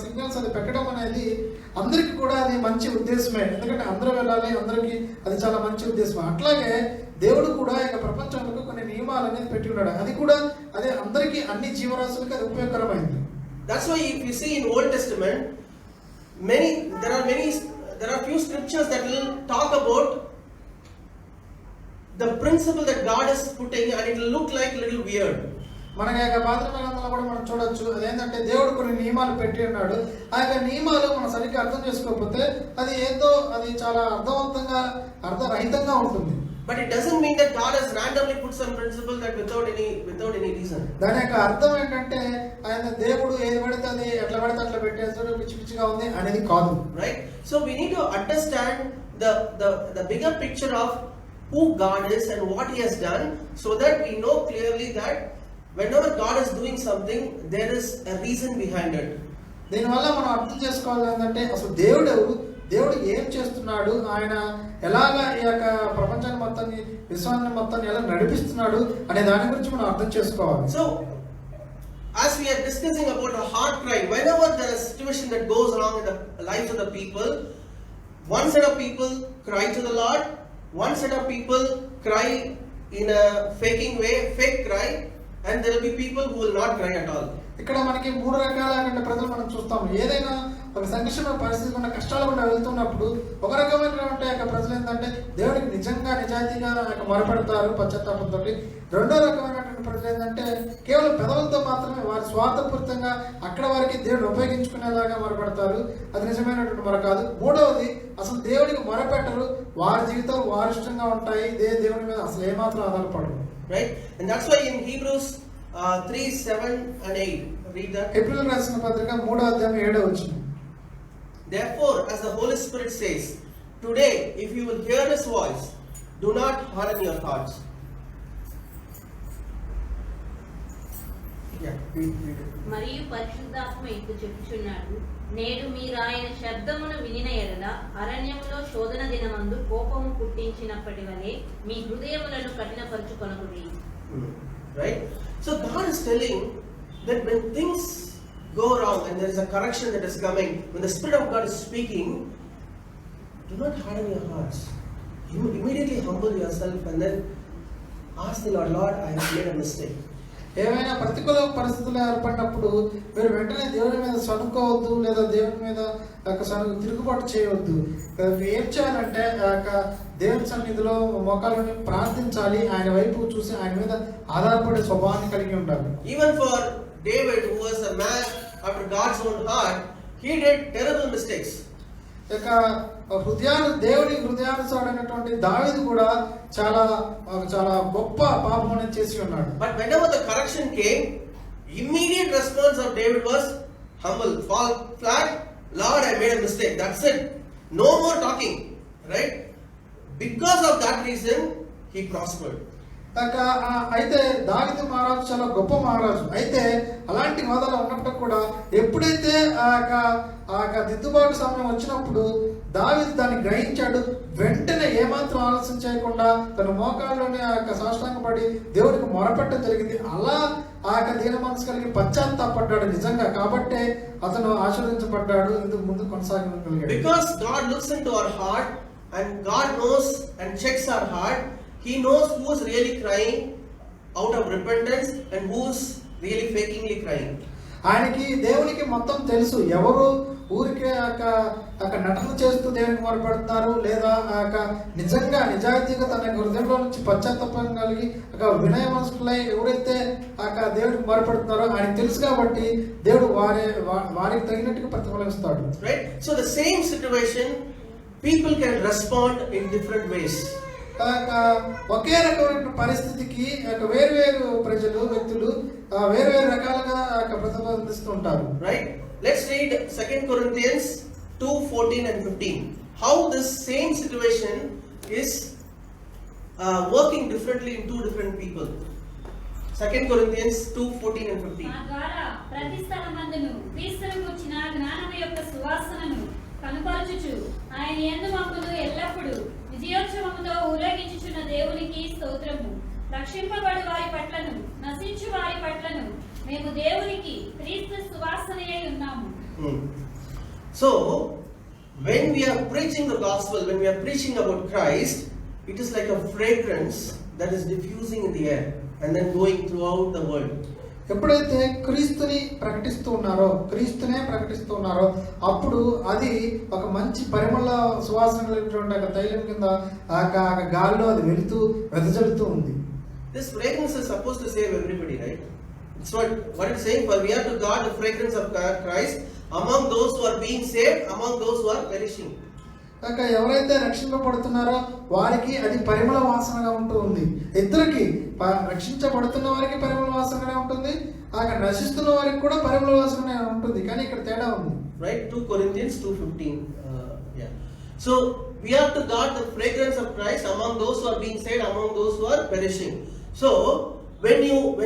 signals అది పెట్టడం అనేది అందరికి కూడా అది మంచి ఉద్దేశమే. ఎందుకంటే అందరూ వెళ్ళాలి, అందరికి అది చాలా మంచి ఉద్దేశం. అట్లాగే దేవుడు కూడా ప్రపంచంలో కొన్ని నియమాలు అనేది పెట్టి ఉన్నాడు. అది కూడా అదే అందరికి, అన్ని జీవరాశులకి అది ఉపయోగకరమైంది. That's why if you see in Old Testament, there are few scriptures that will talk about the principle that God is putting, and it will look like little weird. మనకి పాత నిబంధనలో కూడా మనం చూడొచ్చు. అదేంటంటే దేవుడు కొన్ని నియమాలు పెట్టి ఉన్నాడు. ఆ యొక్క నియమాలు మనం సరిగ్గా అర్థం చేసుకోకపోతే అది చాలా అర్థవంతంగా అర్థరహితంగా ఉంటుంది. But it doesn't mean that God has randomly put some principle that without any reason. దాని యొక్క అర్థం ఏంటంటే ఆయన దేవుడు ఏది పడితే అది ఎట్లా పడితే అట్లా పెట్టేస్తాడు, పిచ్చి పిచ్చిగా ఉంది అనేది కాదు. Right? So we need to understand the bigger picture of who God is and what He has done, so that we know clearly that whenever God is doing something, there is a reason behind it. దీనివల్ల మనం అర్థం చేసుకోవాలి ఏంటంటే అసలు దేవుడు ఏం చేస్తున్నాడు, ఆయన ఎలాగా ఈ యొక్క ప్రపంచాన్ని మొత్తాన్ని, విశ్వాన్ని మొత్తాన్ని ఎలా నడిపిస్తున్నాడు అనే దాని గురించి మనం అర్థం చేసుకోవాలి. So as we are discussing about a heart cry, whenever there is a situation that goes wrong in the lives of the people, one set of people cry to the Lord, one set of people cry in a faking way, fake cry, and there will be people who will not cry at all. ఇక్కడ మనకి మూడు రకాలైన ప్రజలు మనం చూస్తాం. ఏదైనా ఒక సంక్లిష్టమైన పరిస్థితి ఉన్న కష్టాలు కూడా వెళ్తున్నప్పుడు ఒక రకమైనటువంటి ప్రజలు ఏంటంటే దేవుడికి నిజాయితీగా మొరపెడతారు పశ్చాత్తాపంతో. రెండో రకమైనటువంటి ప్రజలు ఏంటంటే కేవలం పెదవులతో మాత్రమే వారి స్వార్థపూరితంగా అక్కడ వారికి దేవుడు ఉపయోగించుకునేలాగా మొరపెడతారు. అది నిజమైనటువంటి మొర కాదు. మూడవది అసలు దేవుడికి మొరపెట్టరు, వారి జీవితాలు వారి ఇష్టంగా ఉంటాయి, దేవుడి మీద అసలు ఏమాత్రం ఆధారపడరు. Right? And that's why in Hebrews 3, 7 and 8, read that. హెబ్రీయులకు రాసిన పత్రిక 3:7. Therefore, as the Holy Spirit says, today, if you will hear His voice, do not harden your hearts. Yeah, read it. మరియు పరిశుద్ధాత్మ ఇట్లు చెప్పుచున్నాడు, నేడు మీరు ఆయన శబ్దమును వినిన ఎడల అరణ్యములో శోధన దినమందు కోపము పుట్టించినప్పటి వలె మీ హృదయములను కఠినపరచుకొనకుడి. Right? So God is telling that when things go wrong and there is a correction that is coming, when the Spirit of God is speaking, do not harden your hearts. You immediately humble yourself and then ask the Lord, I have made a mistake. ఏమైనా ప్రతికూల పరిస్థితులు ఏర్పడినప్పుడు మీరు వెంటనే దేవుడి మీద సనుకోవద్దు, లేదా దేవుడి మీద తిరుగుబాటు చేయవద్దు. ఏం చేయాలంటే దేవుని సన్నిధిలో మోకాళ్ళని ప్రార్థించాలి, ఆయన వైపు చూసి ఆయన మీద ఆధారపడే స్వభావాన్ని కలిగి ఉండాలి. Even for David, who was a man after God's own heart, he did terrible mistakes. దేవుడి హృదయానుసారైనటువంటి దావీదు కూడా చాలా గొప్ప పాపం చేసి ఉన్నాడు. But whenever the correction came, immediate response of David was humble, fall flat. Lord, I made a mistake. That's it. No more talking. Right? Because of that reason, he prospered. అయితే దావీదు మహారాజు చాలా గొప్ప మహారాజు. అయితే అలాంటి హోదాలో ఉన్నప్పుడు కూడా ఎప్పుడైతే ఆ యొక్క దిద్దుబాటు సమయం వచ్చినప్పుడు దావీదు దాన్ని గ్రహించాడు. వెంటనే ఏమాత్రం ఆలస్యం చేయకుండా తన మోకాళ్ళలోనే ఆ యొక్క సాష్టాంగపడి దేవుడికి మొరపెట్టడం జరిగింది. అలా ఆ యొక్క దీన మనసు కలిగి పశ్చాత్తాపడ్డాడు నిజంగా. కాబట్టే అతను ఆశీర్వదించబడ్డాడు, ఇందుకు ముందు కొనసాగగలిగాడు. Because God looks into our heart and God knows and checks our heart. He knows who is really crying out of repentance and who is really fakingly crying. ఆయనకి దేవునికి మొత్తం తెలుసు, ఎవరు ఊరికే నటన చేస్తూ దేవునికి మొరపెడుతున్నారు, లేదా నిజంగా నిజాయితీగా తన హృదయంలో నుంచి పశ్చాత్తాపం కలిగి వినయ మనసులై ఎవరైతే దేవుడికి మొరపెడుతున్నారో ఆయన తెలుసు. కాబట్టి దేవుడు వారికి తగినట్టుగా ప్రతిఫలం ఇస్తాడు. Right? So the same situation, people can respond in different ways. ఒకే రకమైన పరిస్థితికి వేరు ప్రజలు వ్యక్తులు వేరు రకాలుగా ప్రతిపాదిస్తూ ఉంటారు. Right? Let's read 2 Corinthians 2:14 and 15. How this same situation is working differently in two different people. 2 Corinthians 2:14 and 15. ఆ ద్వారా ప్రతి స్థలమందును క్రీస్తును గుర్చిన జ్ఞానము యొక్క సువాసనను కనుపరచుచు ఆయన యందు మమ్మును ఎల్లప్పుడూ విజయోత్సవముతో ఊరేగించుచున్న దేవునికి స్తోత్రము. రక్షింపబడు వారి పట్లను నశించు వారి పట్లను మేము దేవునికి క్రీస్తు సువాసనయై ఉన్నాము. So when we are preaching the gospel, when we are preaching about Christ, it is like a fragrance that is diffusing in the air and then going throughout the world. ఎప్పుడైతే క్రీస్తునే ప్రకటిస్తూ ఉన్నారో అప్పుడు అది ఒక మంచి పరిమళ సువాసన కలిగినటువంటి తైలం కింద గాలిలో అది వెళ్తూ వెదజల్లుతూ ఉంది. This fragrance is supposed to save everybody, right? It's what it's saying, for we are to guard the fragrance of Christ among those who are being saved, among those who are perishing. ఎవరైతే రక్షింపబడుతున్నారో వారికి అది పరిమళ వాసనగా ఉంటూ ఉంది. ఇద్దరికి, రక్షించబడుతున్న వారికి పరిమళ వాసనగానే ఉంటుంది, నశిస్తున్న వారికి కూడా పరిమళ వాసనగానే ఉంటుంది. కానీ ఇక్కడ తేడా ఉంది. Right? 2 Corinthians 2:15. Yeah. So we are to guard the fragrance of Christ among those who are being saved, among those who are perishing. So when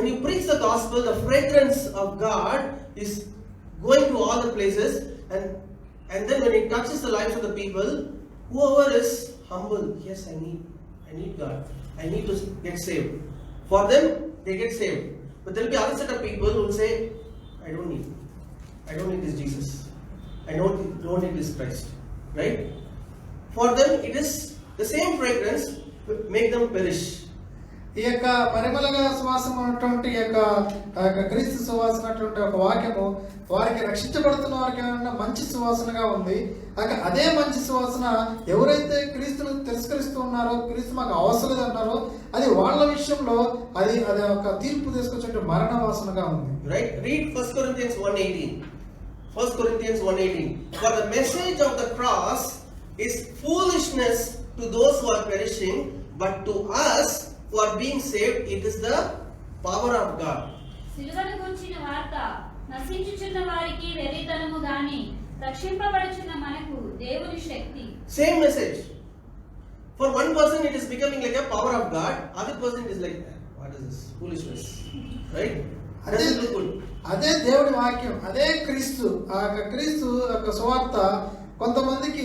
you preach the gospel, the fragrance of God is going to all the places, and then when it touches the lives of the people, whoever is humble, yes, I need God, I need to get saved. For them, they get saved. But there will be other set of people who will say, I don't need this Jesus, I don't need this Christ. Right? For them, it is the same fragrance make them perish. ఈ యొక్క పరిమళగా సువాసన ఉన్నటువంటి క్రీస్తు సువాసన అటువంటి ఒక వాక్యము వారికి రక్షించబడుతున్న వారికి ఏమన్నా మంచి సువాసనగా ఉంది. అదే మంచి సువాసన ఎవరైతే క్రీస్తును తిరస్కరిస్తూ ఉన్నారో, క్రీస్తు మాకు అవసరం లేదన్నారో, అది వాళ్ళ విషయంలో అది ఒక తీర్పు తీసుకొచ్చే మరణ వాసనగా ఉంది. Right? Read 1 Corinthians 1:18. 1 Corinthians 1:18. For the message of the cross is foolishness to those who are perishing, but to us who are being saved, it is the power of God. సిలువను గురించిన వార్త నశించుచున్న వారికి వెర్రితనము గాని రక్షింపబడుచున్న మనకు దేవుని శక్తి. Same message. For one person it is becoming like a power of God, other person it is like, what is this? Foolishness. Right? Doesn't look good. అదే దేవుడి వాక్యం, అదే క్రీస్తు క్రీస్తు యొక్క సువార్త కొంతమందికి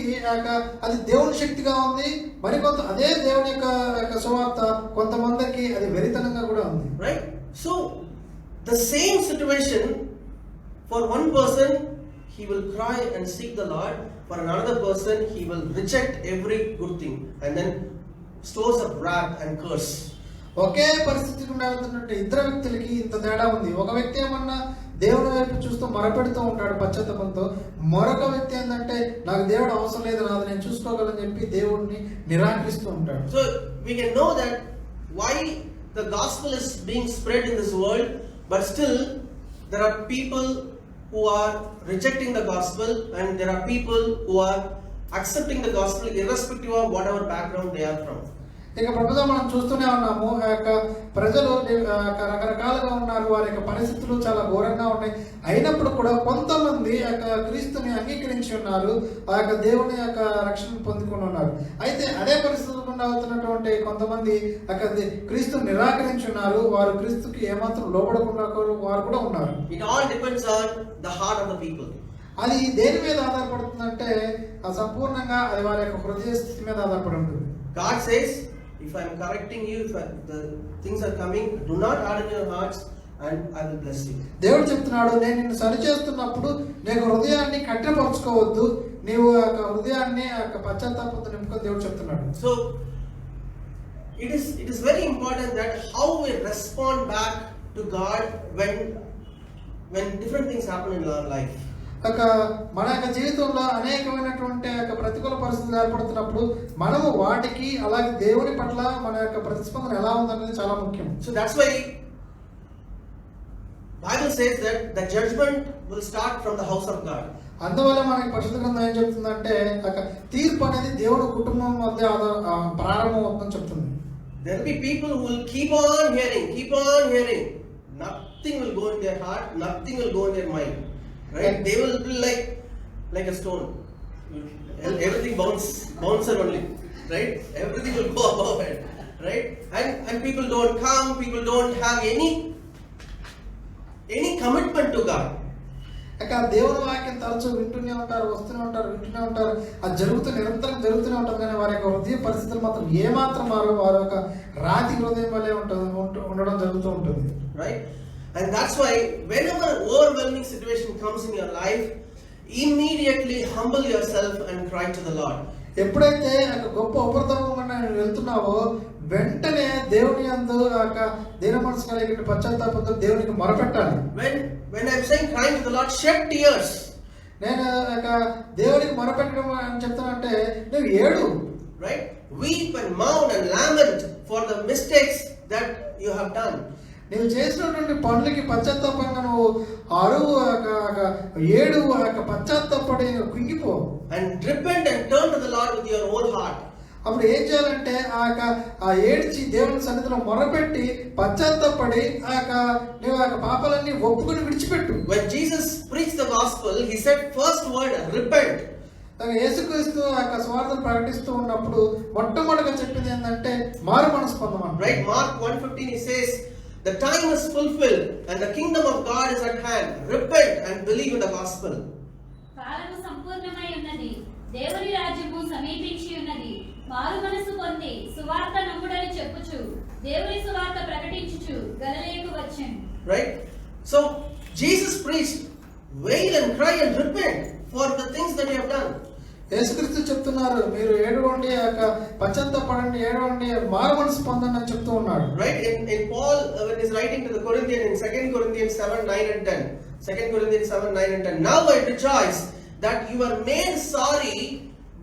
అది దేవుని శక్తిగా ఉంది, మరికొంత అదే దేవుని యొక్క సువార్త కొంతమందికి అది వెరితనంగా కూడా ఉంది. Right? So the same situation, for one person he will cry and seek the Lord, for another person he will reject every good thing and then stores up wrath and curse. ఒకే పరిస్థితి గుండా వెళ్తున్నట్టు ఇద్దరు వ్యక్తులకి ఇంత తేడా ఉంది. ఒక వ్యక్తి ఏమన్నా దేవుడి వైపు చూస్తూ మొరపెడుతూ ఉంటాడు పశ్చాత్తాపంతో, మరొక వ్యక్తి ఏంటంటే నాకు దేవుడు అవసరం లేదు, నాది నేను చూసుకోగలని చెప్పి దేవుడిని నిరాకరిస్తూ ఉంటాడు. So we can know that why the gospel is being spread in this world, but still there are people who are rejecting the gospel and there are people who are accepting the gospel irrespective of whatever background they are from. ఇక ప్రభుత్వం మనం చూస్తూనే ఉన్నాము. ఆ యొక్క ప్రజలు రకరకాలుగా ఉన్నారు, వారి యొక్క పరిస్థితులు చాలా ఘోరంగా ఉన్నాయి. అయినప్పుడు కూడా కొంతమంది ఆ యొక్క క్రీస్తుని అంగీకరించి ఉన్నారు, ఆ యొక్క దేవుని యొక్క రక్షణ పొందుకొని ఉన్నారు. అయితే అదే పరిస్థితులు గుండా అవుతున్నటువంటి కొంతమంది క్రీస్తుని నిరాకరించి ఉన్నారు, వారు క్రీస్తుకి ఏమాత్రం లోబడకుండా వారు కూడా ఉన్నారు. It all depends on the heart of the people. అది దేని మీద ఆధారపడుతుందంటే సంపూర్ణంగా అది వారి యొక్క హృదయ స్థితి మీద ఆధారపడి ఉంటుంది. God says, if I am correcting you, if the things are coming, do not harden your hearts and I will bless you. దేవుడు చెప్తున్నాడు, నేను నిన్ను సరిచేస్తున్నప్పుడు నీకు హృదయాన్ని కట్టెపరుచుకోవద్దు, నీవు ఆ యొక్క హృదయాన్ని ఆ యొక్క పశ్చాత్తాపంతో నింపుకొని దేవుడు చెప్తున్నాడు. So it is very important that how we respond back to God when different things happen in our life. మన యొక్క జీవితంలో అనేకమైనటువంటి ప్రతికూల పరిస్థితులు ఏర్పడుతున్నప్పుడు మనము వాటికి అలాగే దేవుని పట్ల మన యొక్క ప్రతిస్పందన ఎలా ఉందనేది చాలా ముఖ్యం. So that's why Bible says that the judgment will start from the house of God. అందువల్ల మనకి పరిశుద్ధ గ్రంథం ఏం చెప్తుందంటే తీర్పు అనేది దేవుని కుటుంబం మధ్య ప్రారంభం అవుతుందని చెప్తుంది. There will be people who will keep on hearing. Nothing will go in their heart, nothing will go in their mind. Right? They will be like a stone. Everything bouncer only. Right? Everything will go above it. Right? And people don't come, people don't have any commitment to God. దేవుని వాక్యం తరచూ వింటూనే ఉంటారు, వస్తూనే ఉంటారు. అది నిరంతరం జరుగుతూనే ఉంటుంది. కానీ వారి యొక్క హృదయ పరిస్థితులు మాత్రం ఏమాత్రం మారో, వారి యొక్క రాతి హృదయం వల్లే ఉండడం జరుగుతూ ఉంటుంది. Right? And that's why whenever overwhelming situation comes in your life, immediately humble yourself and cry to the Lord. ఎప్పుడైతే గొప్ప ఉపద్రవంగా నువ్వు వెళ్తున్నావో వెంటనే దేవుని యందు దీన మనసు కలిగిన పశ్చాత్తాపంతో దేవునికి మొరపెట్టాలి. When I'm saying crying to the Lord, shed tears. నేను దేవునికి మొరపెట్టడం అని చెప్తానంటే నువ్వు ఏడు. Right? Weep and mourn and lament for the mistakes that you have done. నువ్వు చేసినటువంటి పనులకి పశ్చాత్తాపంగా నువ్వు అరువు ఏడు పశ్చాత్తాపడి కుంగిపో. And repent and turn to the Lord with your whole heart. అప్పుడు ఏం చేయాలంటే ఆ ఏడ్చి దేవుని సన్నిధిలో మొరపెట్టి పశ్చాత్తాపడి నువ్వు పాపాలన్నీ ఒప్పుకొని విడిచిపెట్టు. When Jesus preached the gospel, he said first word, repent. యేసుక్రీస్తు స్వార్థను ప్రకటిస్తూ ఉన్నప్పుడు మొట్టమొదటిగా చెప్పింది ఏంటంటే మారు మనసు పొందమని. Right? Mark 1:15 he says, the time is fulfilled and the kingdom of God is at hand. Repent and believe in the gospel. కాలము సంపూర్ణమై ఉన్నది, దేవుని రాజ్యము సమీపించి ఉన్నది. మారు మనసు పొంది సువార్త నమ్ముడని చెప్పుచు దేవుని సువార్త ప్రకటించుచు గలిలయకు వచ్చెను. Right? So Jesus preached, wail and cry and repent for the things that you have done. యేసుక్రీస్తు చెప్తున్నారు, మీరు ఏడవండి, పశ్చాత్తాపడండి, ఏడవండి, మారు మనసు పొందండి అని చెప్తూ ఉన్నాడు. Right? In Paul, when he's writing to the Corinthians in 2 Corinthians 7, 9 and 10. 2 Corinthians 7, 9 and 10. Now I rejoice that you are made sorry,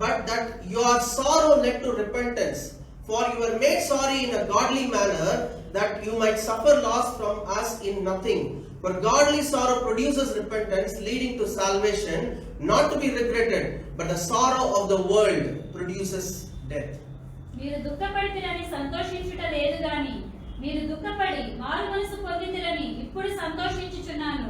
but that your sorrow led to repentance. For you were made sorry in a godly manner, that you might suffer loss from us in nothing. For godly sorrow produces repentance, leading to salvation, not to be regretted, but the sorrow of the world produces death. మీరు దుఃఖపడితిరని సంతోషించుట లేదు గాని మీరు దుఃఖపడి మారు మనసు పొందితిరని ఇప్పుడు సంతోషించుచున్నాను.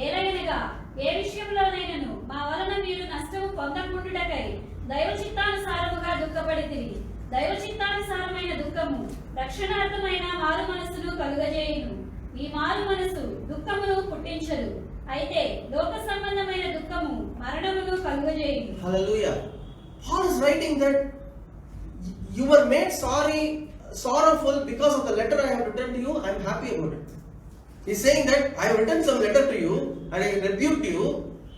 ఏలయనగా ఏ విషయంలోనైనను మా వలన మీరు నష్టము పొందకుండుటకై దైవ చిత్తానుసారముగా దుఃఖపడితిరి. దైవ చిత్తానుసారమైన దుఃఖము రక్షణార్థమైన మారు మనసును కలుగజేయును. ఈ మారు మనసు దుఃఖమును పుట్టించదు, అయితే లోక సంబంధమైన దుఃఖము మరణమును కలుగజేయును. Hallelujah. Paul is writing that you were made sorrowful because of the letter I have written to you. I am happy about it. He's saying that I have written some letter to you and I rebuked you,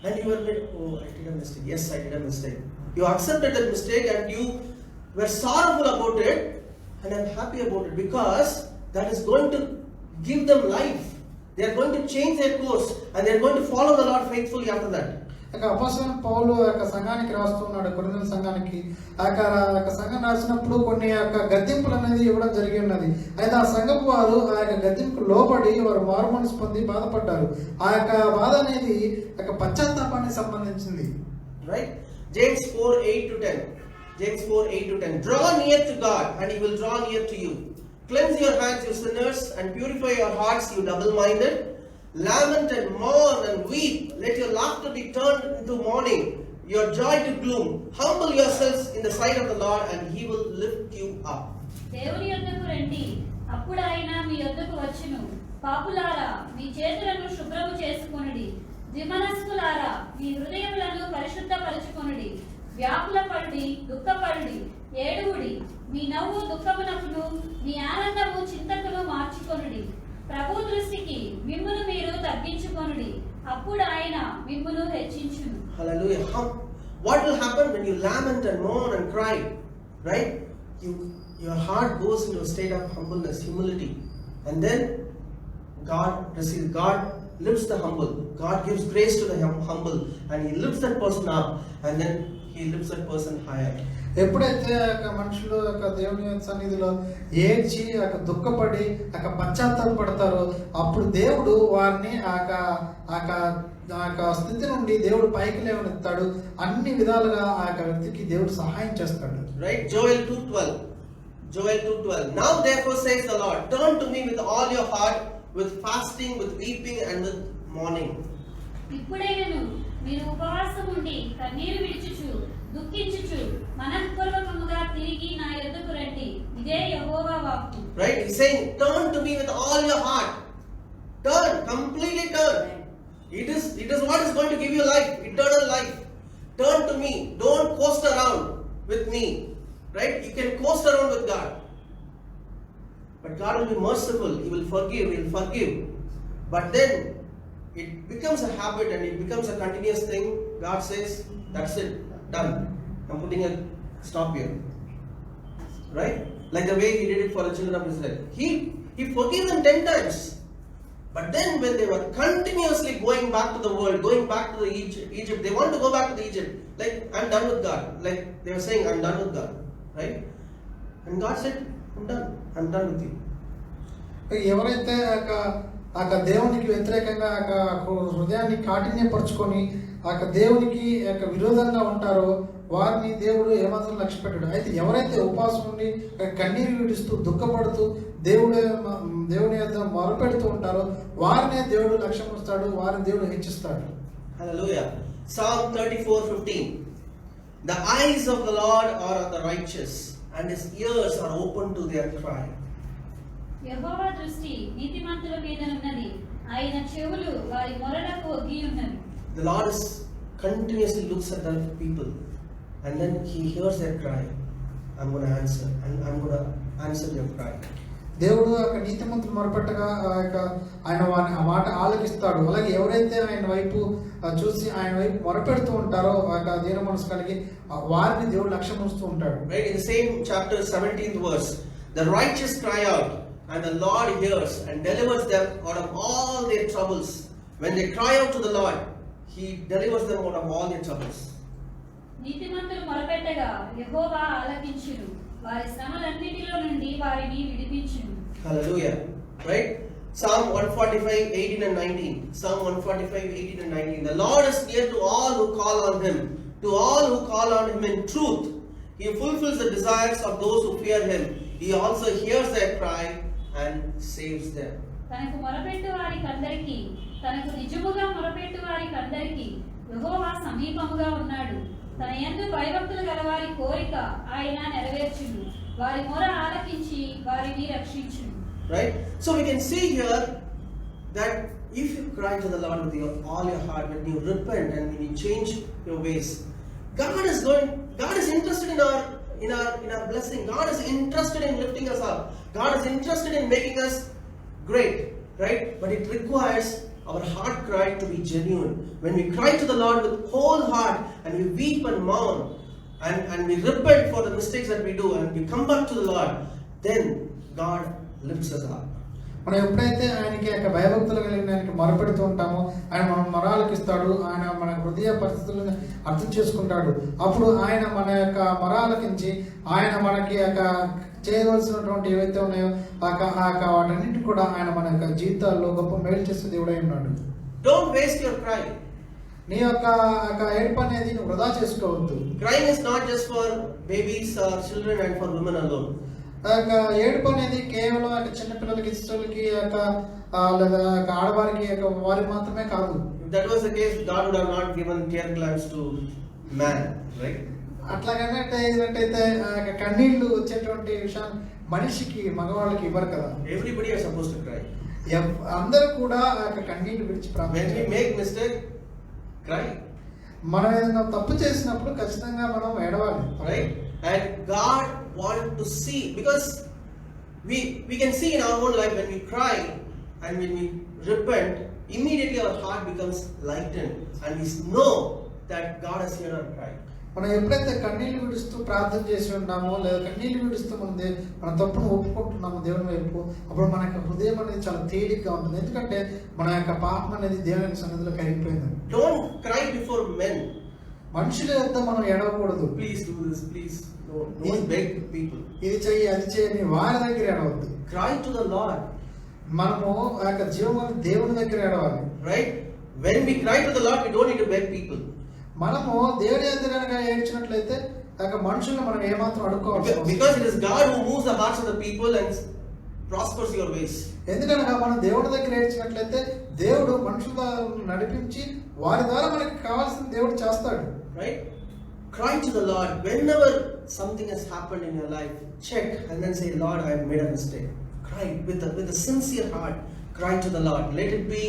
and you were like, oh, I did a mistake. Yes, I did a mistake. You accepted that mistake and you were sorrowful about it, and I am happy about it because that is going to give them life. They are going to change their course and they are going to follow the Lord faithfully after that. అపోస్తలుడైన పౌలు సంఘానికి రాస్తున్నాడు, కొరింథీ సంఘానికి. సంఘం రాసినప్పుడు కొన్ని గద్దింపులు అనేది ఇవ్వడం జరిగి ఉన్నది. అయితే ఆ సంఘపు వారు గద్దింపుకు లోబడి వారు మారు మనసు పొంది బాధపడ్డారు. బాధ అనేది పశ్చాత్తాపానికి సంబంధించింది. Right? James 4:8-10. James 4:8-10. Draw near to God, and He will draw near to you. Cleanse your hands, you sinners, and purify your hearts, you double-minded. Lament and mourn and weep. Let your laughter be turned into mourning, your joy to gloom. Humble yourselves in the sight of the Lord, and He will lift you up. దేవుని యొద్దకు రండి, అప్పుడు ఆయన మీ యొద్దకు వచ్చును. పాపులారా, మీ చేతులను శుభ్రము చేసుకొనుడి. ద్విమనస్కులారా, మీ హృదయములను పరిశుద్ధపరచుకొనుడి. వ్యాకులపడుడి, దుఃఖపడుడి, ఏడువుడి. మీ నవ్వు దుఃఖమునకును, మీ ఆనందము చింతకును మార్చుకొనుడి. ప్రభు దృష్టికి మిమ్మును మీరు తగ్గించుకొనుడి, అప్పుడు ఆయన మిమ్మును హెచ్చించును. Hallelujah. What will happen when you lament and mourn and cry? Right? Your heart goes into a state of humbleness, humility. And then God lifts the humble. God gives grace to the humble. And He lifts that person up. And then He lifts that person higher. ఎప్పుడైతే మనుషులు దేవుని సన్నిధిలో ఏడ్చి దుఃఖపడి పశ్చాత్తాపడతారో అప్పుడు దేవుడు వారిని ఆ స్థితి నుండి దేవుడు పైకి లేవనెత్తాడు. అన్ని విధాలుగా ఆ వ్యక్తికి దేవుడు సహాయం చేస్తాడు. Right? Joel 2:12. Now therefore says the Lord, turn to me with all your heart, with fasting, with weeping, and with mourning. ఇప్పుడైనను మీరు ఉపవాసం ఉండి కన్నీరు విడిచుచు దుఃఖించుచు మనఃపూర్వకముగా తిరిగి నా యొద్దకు రండి. ఇదే యెహోవా వాక్కు. Right? He's saying, turn to me with all your heart. Turn, completely turn. It is what is going to give you life, eternal life. Turn to me. Don't coast around with me. Right? You can coast around with God. But God will be merciful. He will forgive. He will forgive. But then it becomes a habit and it becomes a continuous thing. God says, that's it. Done. I'm putting a stop here. Right? Like the way He did it for the children of Israel. He forgave them 10 times. But then when they were continuously going back to the world, going back to the Egypt, they want to go back to the Egypt. Like, I'm done with God. Like they were saying, I'm done with God. Right? And God said, I'm done with you. ఎవరైతే దేవునికి వ్యతిరేకంగా హృదయాన్ని కాఠిన్యపరుచుకొని దేవునికి విరోధంగా ఉంటారో వారిని దేవుడు ఏమాత్రం లక్ష్య పెట్టాడు. అయితే ఎవరైతే ఉపవాసం ఉండి కన్నీరు విడుస్తూ దుఃఖపడుతూ దేవుని యొక్క మొరపెడుతూ ఉంటారో వారినే దేవుడు లక్ష్యం ఇస్తాడు, వారిని దేవుడు హెచ్చిస్తాడు. Hallelujah. Psalm 34:15. The eyes of the Lord are on the righteous, and His ears are open to their cry. యెహోవా దృష్టి నీతిమంతుల మీద ఉన్నది, ఆయన చెవులు వారి మొరలకు ఒగ్గి ఉన్నవి. The Lord continuously looks at the people, and then He hears their cry. I'm going to answer, and I'm going to answer your cry. దేవుడు నీతిమంతులు మొరపెట్టగా ఆయన వారిని ఆ మాట ఆలకిస్తాడు. అలాగే ఎవరైతే ఆయన వైపు చూసి ఆయన వైపు మొరపెడుతూ ఉంటారో దీన మనసు కలిగి వారిని దేవుడు లక్ష్యం ఉంచుతూ ఉంటాడు. Right? In the same chapter 17th verse, the righteous cry out, and the Lord hears and delivers them out of all their troubles. When they cry out to the Lord, He delivers them out of all their troubles. నీతిమంతులు మొరపెట్టగా యెహోవా ఆలకించును, వారి శ్రమలన్నిటిలో నుండి వారిని విడిపించును. Hallelujah. Right? Psalm 145:18 and 19. Psalm 145:18 and 19. The Lord is near to all who call on Him, to all who call on Him in truth. He fulfills the desires of those who fear Him. He also hears their cry and saves them. తనకు మొరపెట్టు వారికందరికీ, తనకు నిజముగా మొరపెట్టు వారికందరికీ యెహోవా సమీపముగా ఉన్నాడు. తన యందు భయభక్తులు గలవారి కోరిక ఆయన నెరవేర్చును, వారి మొర ఆలకించి వారిని రక్షించును. Right? So we can see here that if you cry to the Lord with all your heart, when you repent and when you change your ways, God is interested in our blessing. God is interested in lifting us up. God is interested in making us great, right? But it requires our heart cry to be genuine. When we cry to the Lord with whole heart and we weep and mourn and we repent for the mistakes that we do and we come back to the Lord, then God lifts us up. మనం ఎప్పుడైతే ఆయనకి భయభక్తులు కలిగిన ఆయనకి మొరపెడుతూ ఉంటామో ఆయన మన మొరాలకు ఇస్తాడు, ఆయన మన హృదయ పరిస్థితులను అర్థం చేసుకుంటాడు. అప్పుడు ఆయన మన యొక్క మొరాలకించి ఆయన మనకి చేయవలసినటువంటి ఏవైతే ఉన్నాయో వాటన్నిటి కూడా ఆయన మన యొక్క జీవితాల్లో గొప్ప మేలు చేసే దేవుడై ఉన్నాడు. Don't waste your cry. నీ యొక్క ఏడుపు అనేది నువ్వు వృధా చేసుకోవద్దు. Crying is not just for babies or children and for women alone. ఆ యొక్క ఏడుపు అనేది కేవలం ఆ యొక్క చిన్న పిల్లలకి, శిశువులకి, లేదా ఆడవారికి వారికి మాత్రమే కాదు. If that was the case, God would have not given tear glands to man, right? అట్లాగనే ఏదంటైతే కన్నీళ్లు వచ్చేటువంటి విషయాన్ని మనిషికి, మగవాళ్ళకి ఇవ్వరు కదా. Everybody are supposed to cry. అందరూ కూడా ఆ యొక్క కన్నీళ్లు విడిచి When ప్రార్థన. we make mistake, cry, మనం ఏదైనా తప్పు చేసినప్పుడు ఖచ్చితంగా మనం ఏడవాలి, right? And God wants to see, because we can see in our own life when we cry and when we repent, immediately our heart becomes lightened and we know that God has heard our cry. మనం ఎప్పుడైతే కన్నీళ్లు విడుస్తూ ప్రార్థన చేసి ఉంటామో, లేదా కన్నీళ్లు విడుస్తూ మన తప్పును ఒప్పుకుంటున్నాము దేవుని వైపు, అప్పుడు మన యొక్క హృదయం అనేది చాలా తేలిగ్గా ఉంటుంది. ఎందుకంటే మన యొక్క పాపం అనేది దేవుని సన్నిధిలో కరిగిపోయింది. Don't cry before men. మనుషుల యొద్ద మనం ఏడవకూడదు. Please do this, please. Don't beg people. ఇది చెయ్యి, అది చేయని వారి దగ్గర ఏడవద్దు. Cry to the Lord. మనము ఆ యొక్క జీవము దేవుని దగ్గర ఏడవాలి, right? When we cry to the Lord, we don't need to beg people. మనము దేవుని దగ్గర ఏడ్చినట్లయితే ఆ యొక్క మనుషులను మనం ఏమాత్రం అడుక్కోవాలి. Because it is God who moves the hearts of the people and prospers your ways. ఎందుకనగా మనం దేవుడి దగ్గర ఏడ్చినట్లయితే దేవుడు మనుషులను నడిపించి వారి ద్వారా మనకి కావాల్సిన దేవుడు చేస్తాడు, Right? Cry to the Lord whenever something has happened in your life. Check and then say, Lord, I have made a mistake. Cry with a sincere heart. Cry to the Lord. Let it be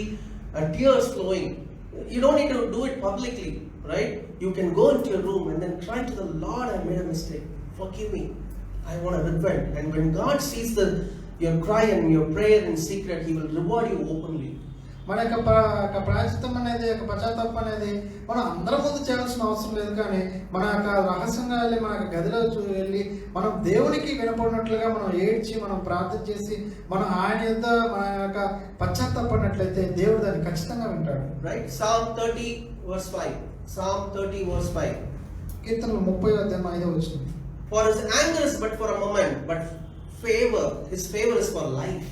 tears flowing. You don't need to do it publicly, right? You can go into your room and then cry to the Lord, I made a mistake. Forgive me. I want to repent. And when God sees your cry and your prayer in secret, He will reward you openly. మన యొక్క ప్రాయశ్చిత్తం అనేది, యొక్క పశ్చాత్తాపం అనేది మనం అందరి ముందు చేయాల్సిన అవసరం లేదు. కానీ మన యొక్క రహస్యంగా వెళ్ళి, మన యొక్క గదిలో వెళ్ళి మనం దేవునికి వినపడినట్లుగా మనం ఏడ్చి, మనం ప్రార్థన చేసి, మనం ఆయన యొక్క మన యొక్క పశ్చాత్తాపడినట్లయితే దేవుడు దాన్ని ఖచ్చితంగా వింటాడు. Right? Psalm 30 verse 5. Psalm 30 verse 5. కీర్తనలు 30:5. For His anger is but for a moment, but His favor is for life.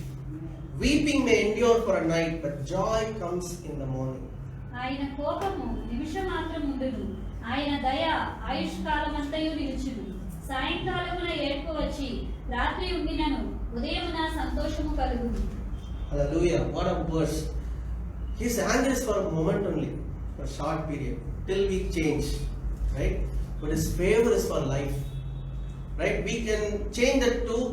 Weeping may endure for a night, but joy comes in the morning. ఆయన కోపము నిమిషం మాత్రం ఉండును, ఆయన దయ ఆయుష్కాలమంతయు నిలుచును. సాయంకాలమున ఏడ్పు వచ్చి రాత్రి ఉండినను ఉదయమున సంతోషము కలుగును. Hallelujah. What a verse. His anger is for a moment only, for a short period, till we change. Right? But His favor is for life. Right? We can change that too.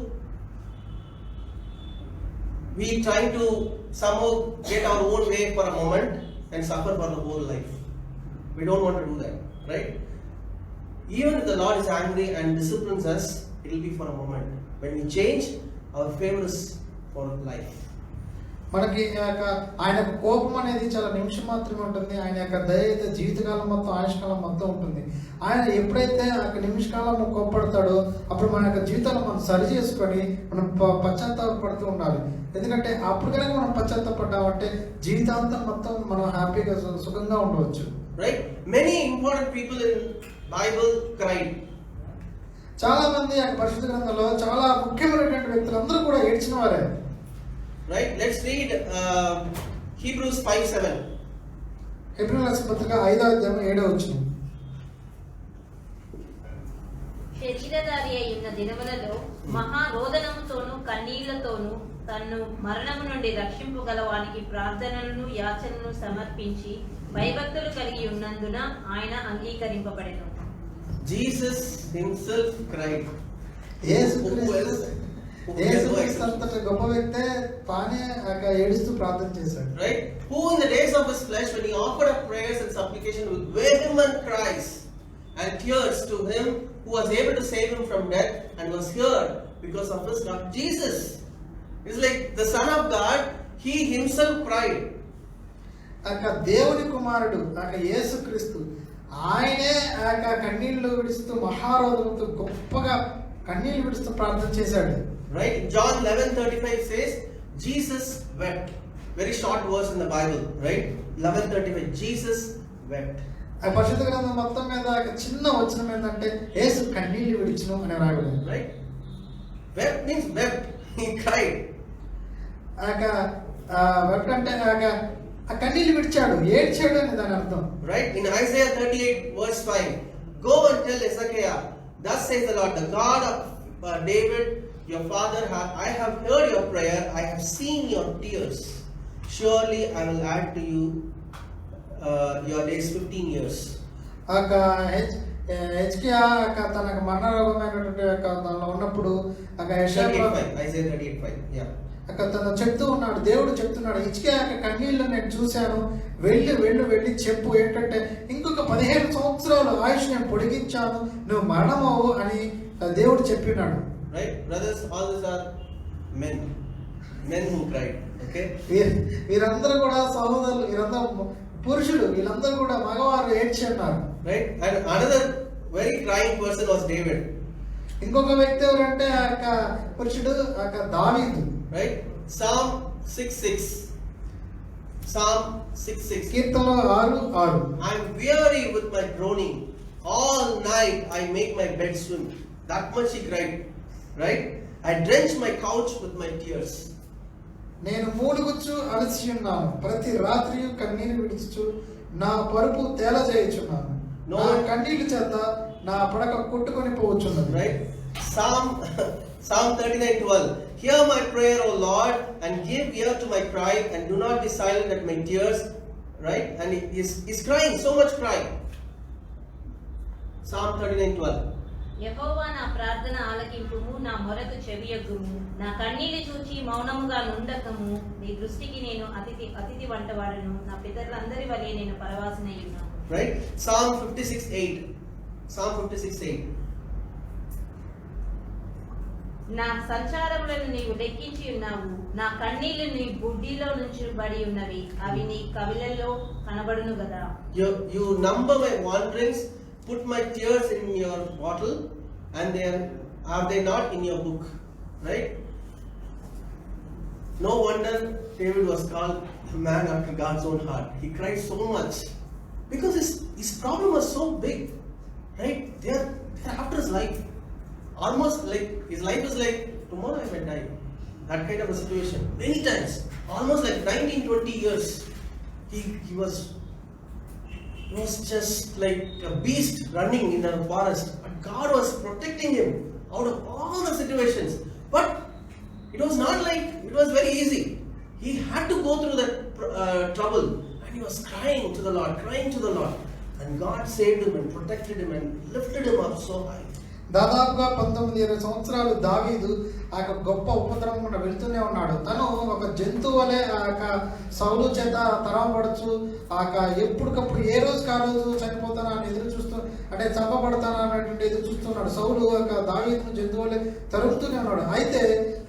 We try to somehow get our own way for a moment and suffer for the whole life. We don't want to do that, right? Even if the Lord is angry and disciplines us, it will be for a moment. When we change, our favor is for life. మనకి ఆయన కోపం అనేది చాలా నిమిషం మాత్రమే ఉంటుంది. ఆయన యొక్క దయ అయితే జీవితకాలం మొత్తం, ఆయుష్కాలం మొత్తం ఉంటుంది. ఆయన ఎప్పుడైతే ఆ నిమిషకాలం కోపడతాడో అప్పుడు మన యొక్క జీవితాలను మనం సరి చేసుకొని మనం పశ్చాత్తాపడుతూ ఉండాలి. ఎందుకంటే అప్పుడు కనుక మనం పశ్చాత్తాపడ్డామంటే జీవితాంతం మొత్తం మనం హ్యాపీగా, సుఖంగా ఉండవచ్చు. Right? Many important people in Bible cried. చాలా మంది ఆ పరిశుద్ధ గ్రంథంలో చాలా ముఖ్యమైనటువంటి వ్యక్తులందరూ కూడా ఏడ్చిన వారే. Right? Let's read Hebrews 5:7. హెబ్రీయుల రాసిన పత్రిక 5:7. శరీరధారి అయిన దినములలో మహారోదనముతోను కన్నీళ్లతోను తన్ను మరణము నుండి రక్షింపగలవానికి ప్రార్థనలను యాచనలను సమర్పించి భయభక్తులు కలిగి ఉన్నందున ఆయన అంగీకరింపబడెను. Jesus himself cried. యేసుక్రీస్తు అంతటి గొప్ప వ్యక్తే తానే ఏడుస్తూ ప్రార్థన చేశాడు. Right? Who in the days of his flesh, when he offered up prayers and supplication with vehement cries and tears to him who was able to save him from death and was heard because of his love. Jesus is like the Son of God. He himself cried. దేవుని కుమారుడు యేసుక్రీస్తు ఆయనే కన్నీళ్లు విడుస్తూ మహారోదనతో గొప్పగా కన్నీళ్లు విడుస్తూ ప్రార్థన చేశాడు. Right? John 11:35 says Jesus wept. Very short verse in the Bible, right? 11:35 Jesus wept. ఆ పరిశుద్ధ గ్రంథం మొత్తం మీద చిన్న వచనం ఏంటంటే యేసు కన్నీళ్లు విడిచును అని రాయబడింది. Right? Wept means wept. He cried. వెpt అంటే ఆ కన్నీళ్ళు విడిచాడు, ఏడ్చాడు అని దాని అర్థం. Right? In Isaiah 38 verse 5, go and tell Hezekiah, thus says the Lord, the God of David, your father, I have heard your prayer, I have seen your tears. Surely I will add to you your days 15 years. హెజ్కియా తనకు మరణరోగమైనటువంటి దానిలో ఉన్నప్పుడు Isaiah 38:5. Yeah. తను చెప్తూ ఉన్నాడు, దేవుడు చెప్తున్నాడు, హిజ్కియా కన్నీళ్ళు నేను చూశాను, వెళ్ళి చెప్పు ఏంటంటే ఇంకొక 15 సంవత్సరాలు ఆయుష్ నేను పొడిగించాను, నువ్వు మరణమవు అని దేవుడు చెప్పినాడు. Right, brothers, all these are men who cried. Okay, వీరందరూ కూడా సహోదరులు, వీరందరూ పురుషులు, వీళ్ళందరూ కూడా మగవారు ఏడ్చి అన్నారు. Right, and another very crying person was David. ఇంకొక వ్యక్తి ఎవరంటే ఆ యొక్క పురుషుడు ఆ యొక్క దావీదు. Right, Psalm 6:6. Psalm 6:6. కీర్తనలు 6:6. I am weary with my groaning. All night I make my bed swim. That much he cried. Right, I drench my couch with my tears. నేను మూలుగుచ్చు అలసి ఉన్నాను, ప్రతి రాత్రి కన్నీరు విడుచు నా పరుపు తేలజేయుచున్నాను, నా కన్నీళ్ల చేత నా పడక కొట్టుకొని పోవచ్చున్నది. Right, Psalm 39:12. Hear my prayer, O Lord, and give ear to my cry, and do not be silent at my tears. Right, and he's crying, so much crying. Psalm 39:12. యెహోవా నా ప్రార్థన ఆలకింపుము, నా మొరకు చెవియొగ్గుము, నా కన్నీళ్లు చూచి మౌనముగా నుండకము. నీ దృష్టికి నేను అతిథి వంటవాడను, నా పితరులందరి వలె నేను పరవాసినై ఉన్నాను. Right, Psalm 56:8. Psalm 56:8. నా సంచారములను నీవు లెక్కించి ఉన్నావు, నా కన్నీళ్లు నీ బుడ్డిలో నుంచబడి ఉన్నవి, అవి నీ కవిలలో కనబడును గదా. You number my wanderings, put my tears in your bottle, and are they not in your book? Right? No wonder David was called a man after God's own heart. He cried so much because his problem was so big. Right? They're after his life. Almost like his life is like tomorrow I may die. That kind of a situation. Many times, almost like 19-20 years, he was just like a beast running in the forest. But God was protecting him out of all the situations. But it was not like it was very easy. He had to go through that trouble, and he was crying to the Lord, and God saved him and protected him and lifted him up so high. దాదాపుగా 19-20 సంవత్సరాలు దావీదు ఆ యొక్క గొప్ప ఉపద్రవం కూడా వెళ్తూనే ఉన్నాడు. తను ఒక జంతువు వలె ఆ యొక్క సౌలు చేత తరమపడచ్చు, ఆ యొక్క ఎప్పటికప్పుడు ఏ రోజుకి ఆ రోజు చనిపోతానా అని ఎదురు చూస్తూ, అంటే చంపబడతానా అన్నటువంటి ఎదురు చూస్తున్నాడు. సౌలు ఆ యొక్క దావీదును జంతువు వలె తరుముతూనే ఉన్నాడు. అయితే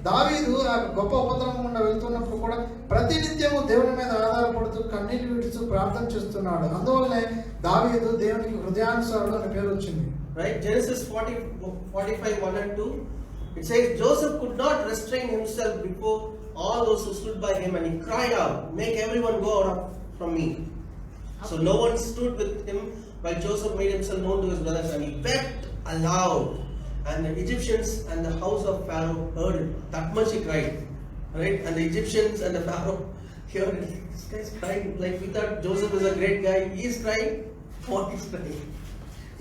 దావీదు ఆ గొప్ప ఉపద్రవం గుండా వెళ్తున్నప్పుడు కూడా ప్రతినిత్యము దేవుని మీద ఆధారపడుతూ కన్నీళ్లు విడుచు ప్రార్థన చేస్తున్నాడు. అందువల్లనే దావీదు దేవునికి హృదయానుసారుడు అని పేరు వచ్చింది. Right, Genesis 45:1 and 2. It says Joseph could not restrain himself before all those who stood by him, and he cried out, "Make everyone go out from me." So no one stood with him while Joseph made himself known to his brothers, and he wept aloud. And the Egyptians and the house of Pharaoh heard it. That much he cried. Right, and the Egyptians and the Pharaoh heard it. This guy's crying like we thought Joseph is a great guy. He is crying. What is crying?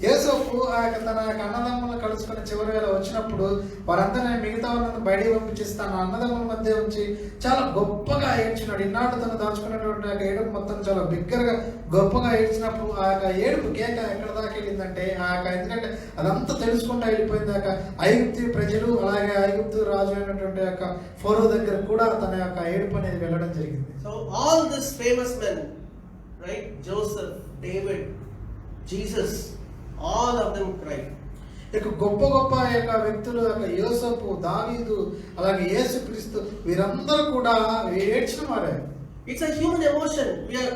యేసోపు తన అన్నదమ్ములను కలుసుకుని చివరి వేళ వచ్చినప్పుడు వారందరినీ మిగతా వాళ్ళని బయటికి పంపించేసి తన అన్నదమ్ముల మధ్య ఉంచి చాలా గొప్పగా ఏడ్చినాడు. ఇన్నాడు తను దాచుకున్నటువంటి ఆ ఏడుపు మొత్తం చాలా బిగ్గరగా గొప్పగా ఏడ్చినప్పుడు ఆ యొక్క ఏడుపు కేక ఎక్కడ దాకా వెళ్ళిందంటే ఆ యొక్క, ఎందుకంటే అదంతా తెలుసుకుంటూ వెళ్ళిపోయింది. ఆ ఐగుప్తు ప్రజలు అలాగే ఐగుప్తు రాజు అయినటువంటి యొక్క ఫరో దగ్గర కూడా తన యొక్క ఏడుపు అనేది వెళ్ళడం జరిగింది. So all these famous men, right? Joseph, David, Jesus, all of them cried. ఇక గొప్ప యొక్క వ్యక్తులు యోసేపు, దావీదు, అలాగే యేసుక్రీస్తు వీరందరూ కూడా ఏడ్చిన వారే. It's a human emotion. We are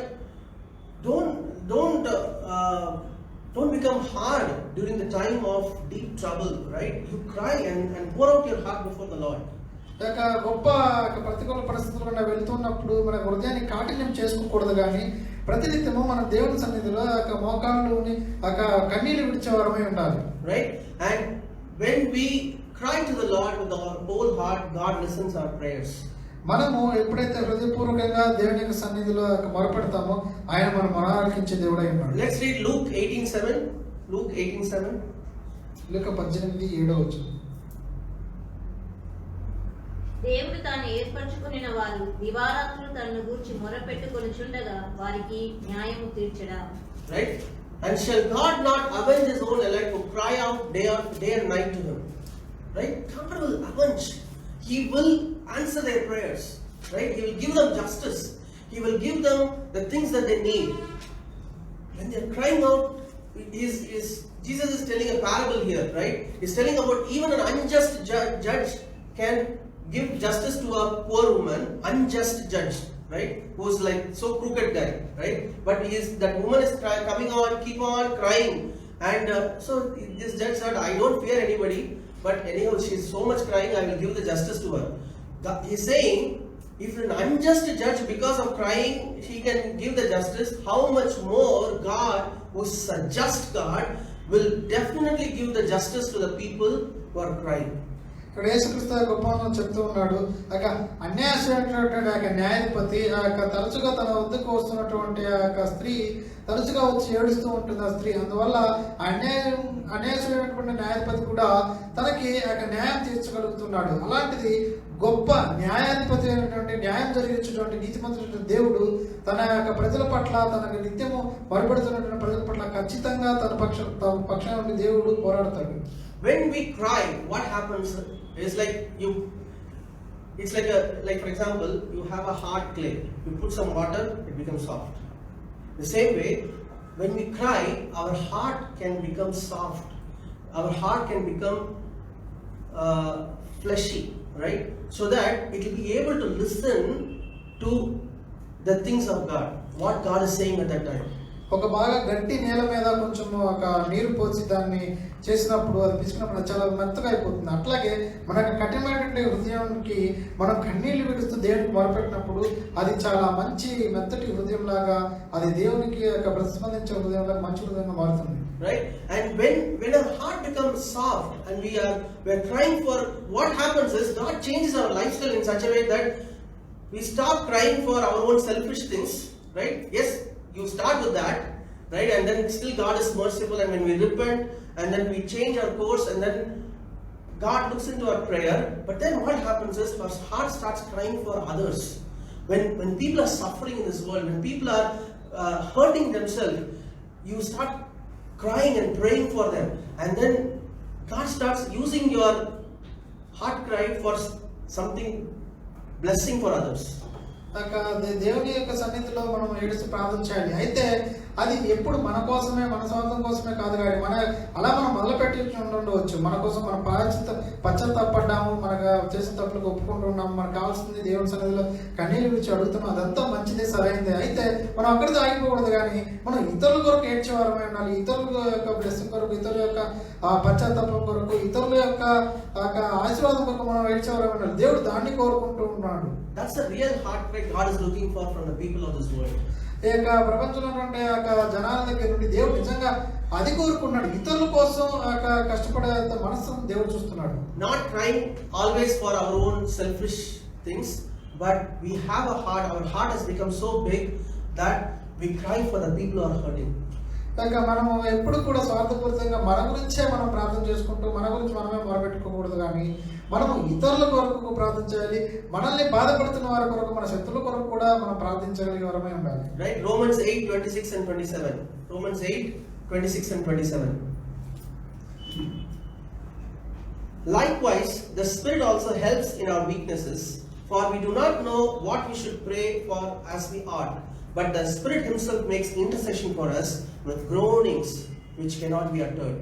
don't become hard during the time of deep trouble, right? You cry and pour out your heart before the Lord. ఇక గొప్ప ప్రతికూల పరిస్థితులు గుండా వెళ్తున్నప్పుడు మన హృదయాన్ని కాఠిన్యం చేసుకోకూడదు, కానీ ప్రతినిత్యము మన దేవుని సన్నిధిలో మోకాళ్ళలోని కన్నీళ్లు విడిచే వారమై ఉండాలి. Right? And when we cry to the Lord with our whole heart, God listens our prayers. మనము ఎప్పుడైతే హృదయపూర్వకంగా దేవుని యొక్క సన్నిధిలో మొరపెడతామో ఆయన మనం ఆలకించే దేవుడై ఉన్నాడు. Let's read Luke 18:7. Luke 18:7. లూకా 18:7. దేవుడు తాను ఏర్పరచుకునిన వారు దివారాత్రులు తనను గూర్చి మొరపెట్టుకొనుచుండగా వారికి న్యాయము తీర్చడా. Right? And shall God not avenge his own elect who cry out day and night to him? Right? God will avenge. He will answer their prayers. Right? He will give them justice. He will give them the things that they need. When they are crying out, Jesus is telling a parable here, right? He's telling about even an unjust judge can give justice to a poor woman, unjust judge, right? Who's like so crooked guy, right? But that woman is coming on, keep on crying, and so this judge said, I don't fear anybody, but anyhow she's so much crying, I will give the justice to her. He's saying, if an unjust judge because of crying he can give the justice, how much more God, who's a just God, will definitely give the justice to the people who are crying. ఇక్కడ యేసుక్రీస్తు గొప్ప చెప్తూ ఉన్నాడు. అన్యాయమైనటువంటి ఆ న్యాయాధిపతి ఆ తరచుగా తన వద్దకు వస్తున్నటువంటి ఆ స్త్రీ తరచుగా వచ్చి ఏడుస్తూ ఉంటుంది ఆ స్త్రీ. అందువల్ల అన్యాయమైనటువంటి న్యాయాధిపతి కూడా తనకి న్యాయం తీర్చగలుగుతున్నాడు. అలాంటిది గొప్ప న్యాయాధిపతి అయినటువంటి న్యాయం జరిగించేటువంటి నీతిమంతుడైన దేవుడు తన యొక్క ప్రజల పట్ల తనకు నిత్యము మొరపెడుతున్నటువంటి ప్రజల పట్ల ఖచ్చితంగా తన పక్షాన నుండి దేవుడు పోరాడతాడు. When we cry, what happens is like for example, you have a hard clay. You put some water, it becomes soft. The same way, when we cry, our heart can become soft. Our heart can become fleshy, right? So that it will be able to listen to the things of God, what God is saying at that time. ఒక బాగా గట్టి నేల మీద కొంచెం ఒక నీరు పోసి దాన్ని చేసినప్పుడు అది పిసికినప్పుడు చాలా మెత్తగా అయిపోతుంది. అట్లాగే మన కఠినమైనటువంటి హృదయానికి మనం కన్నీళ్లు విడుస్తూ దేవునికి మొరపెట్టినప్పుడు అది చాలా మంచి మెత్తటి హృదయం లాగా అది దేవునికి ప్రతిస్పందించే హృదయంలాగా మంచి హృదయంగా మారుతుంది. Right? And when our heart becomes soft and we are crying for, what happens is God changes our lifestyle in such a way that we stop crying for our own selfish things, right? Yes, you start with that, right? And then still God is merciful, and when we repent and then we change our course and then God looks into our prayer. But then what happens is our heart starts crying for others. When people are suffering in this world, when people are hurting themselves, you start crying and praying for them, and then God starts using your heart cry for something blessing for others. దేవుని యొక్క సన్నిధిలో మనం ఏడుస్తూ ప్రార్థన చేయాలి. అయితే అది ఎప్పుడు మన కోసమే మన స్వార్థం కోసమే కాదు కానీ మనం మొదలుపెట్టి ఉండవచ్చు. మన కోసం మనం పశ్చాత్తాపడ్డాము, మనకు చేసిన తప్పులకు ఒప్పుకుంటున్నాము, మనకు కావాల్సింది దేవుని సన్నిధిలో కన్నీళ్ళు విడిచి అడుగుతున్నాం, అదంతా మంచిదే, సరైనదే. అయితే మనం అక్కడితో ఆగిపోకూడదు కానీ మనం ఇతరుల కొరకు ఏడ్చేవారమే ఉండాలి. ఇతరుల యొక్క బ్లెస్సింగ్ కొరకు, ఇతరుల యొక్క పశ్చాత్తాపం కొరకు, ఇతరుల యొక్క ఆశీర్వాదం కొరకు మనం ఏడ్చేవారమే ఉండాలి. దేవుడు దాన్ని కోరుకుంటూ ఉన్నాడు. That's the real heart cry God is looking for from the people of this world. ఈ యొక్క ప్రపంచంలో ఉండే జనాల దగ్గర నుండి దేవుడు నిజంగా అది కోరుకున్నాడు. ఇతరుల కోసం కష్టపడే మనస్సును దేవుడు చూస్తున్నాడు. Not crying always for our own selfish things, but we have a heart. Our heart has become so big that we cry for the people who are hurting. కనుక మనము ఎప్పుడు కూడా స్వార్థపూరితంగా మన గురించే మనం ప్రార్థన చేసుకుంటూ మన గురించి మనమే మొరపెట్టుకోకూడదు కానీ మనము ఇతరుల కొరకు ప్రార్థన చేయాలి. మనల్ని బాధపడుతున్న వారి కొరకు, మన శత్రువుల కొరకు కూడా మనం ప్రార్థించగలిగే వారమే ఉండాలి. Right? Romans 8:26 and 27. Romans 8:26 and 27. Likewise, the Spirit also helps in our weaknesses, for we do not know what we should pray for as we ought, but the Spirit Himself makes intercession for us with groanings which cannot be uttered.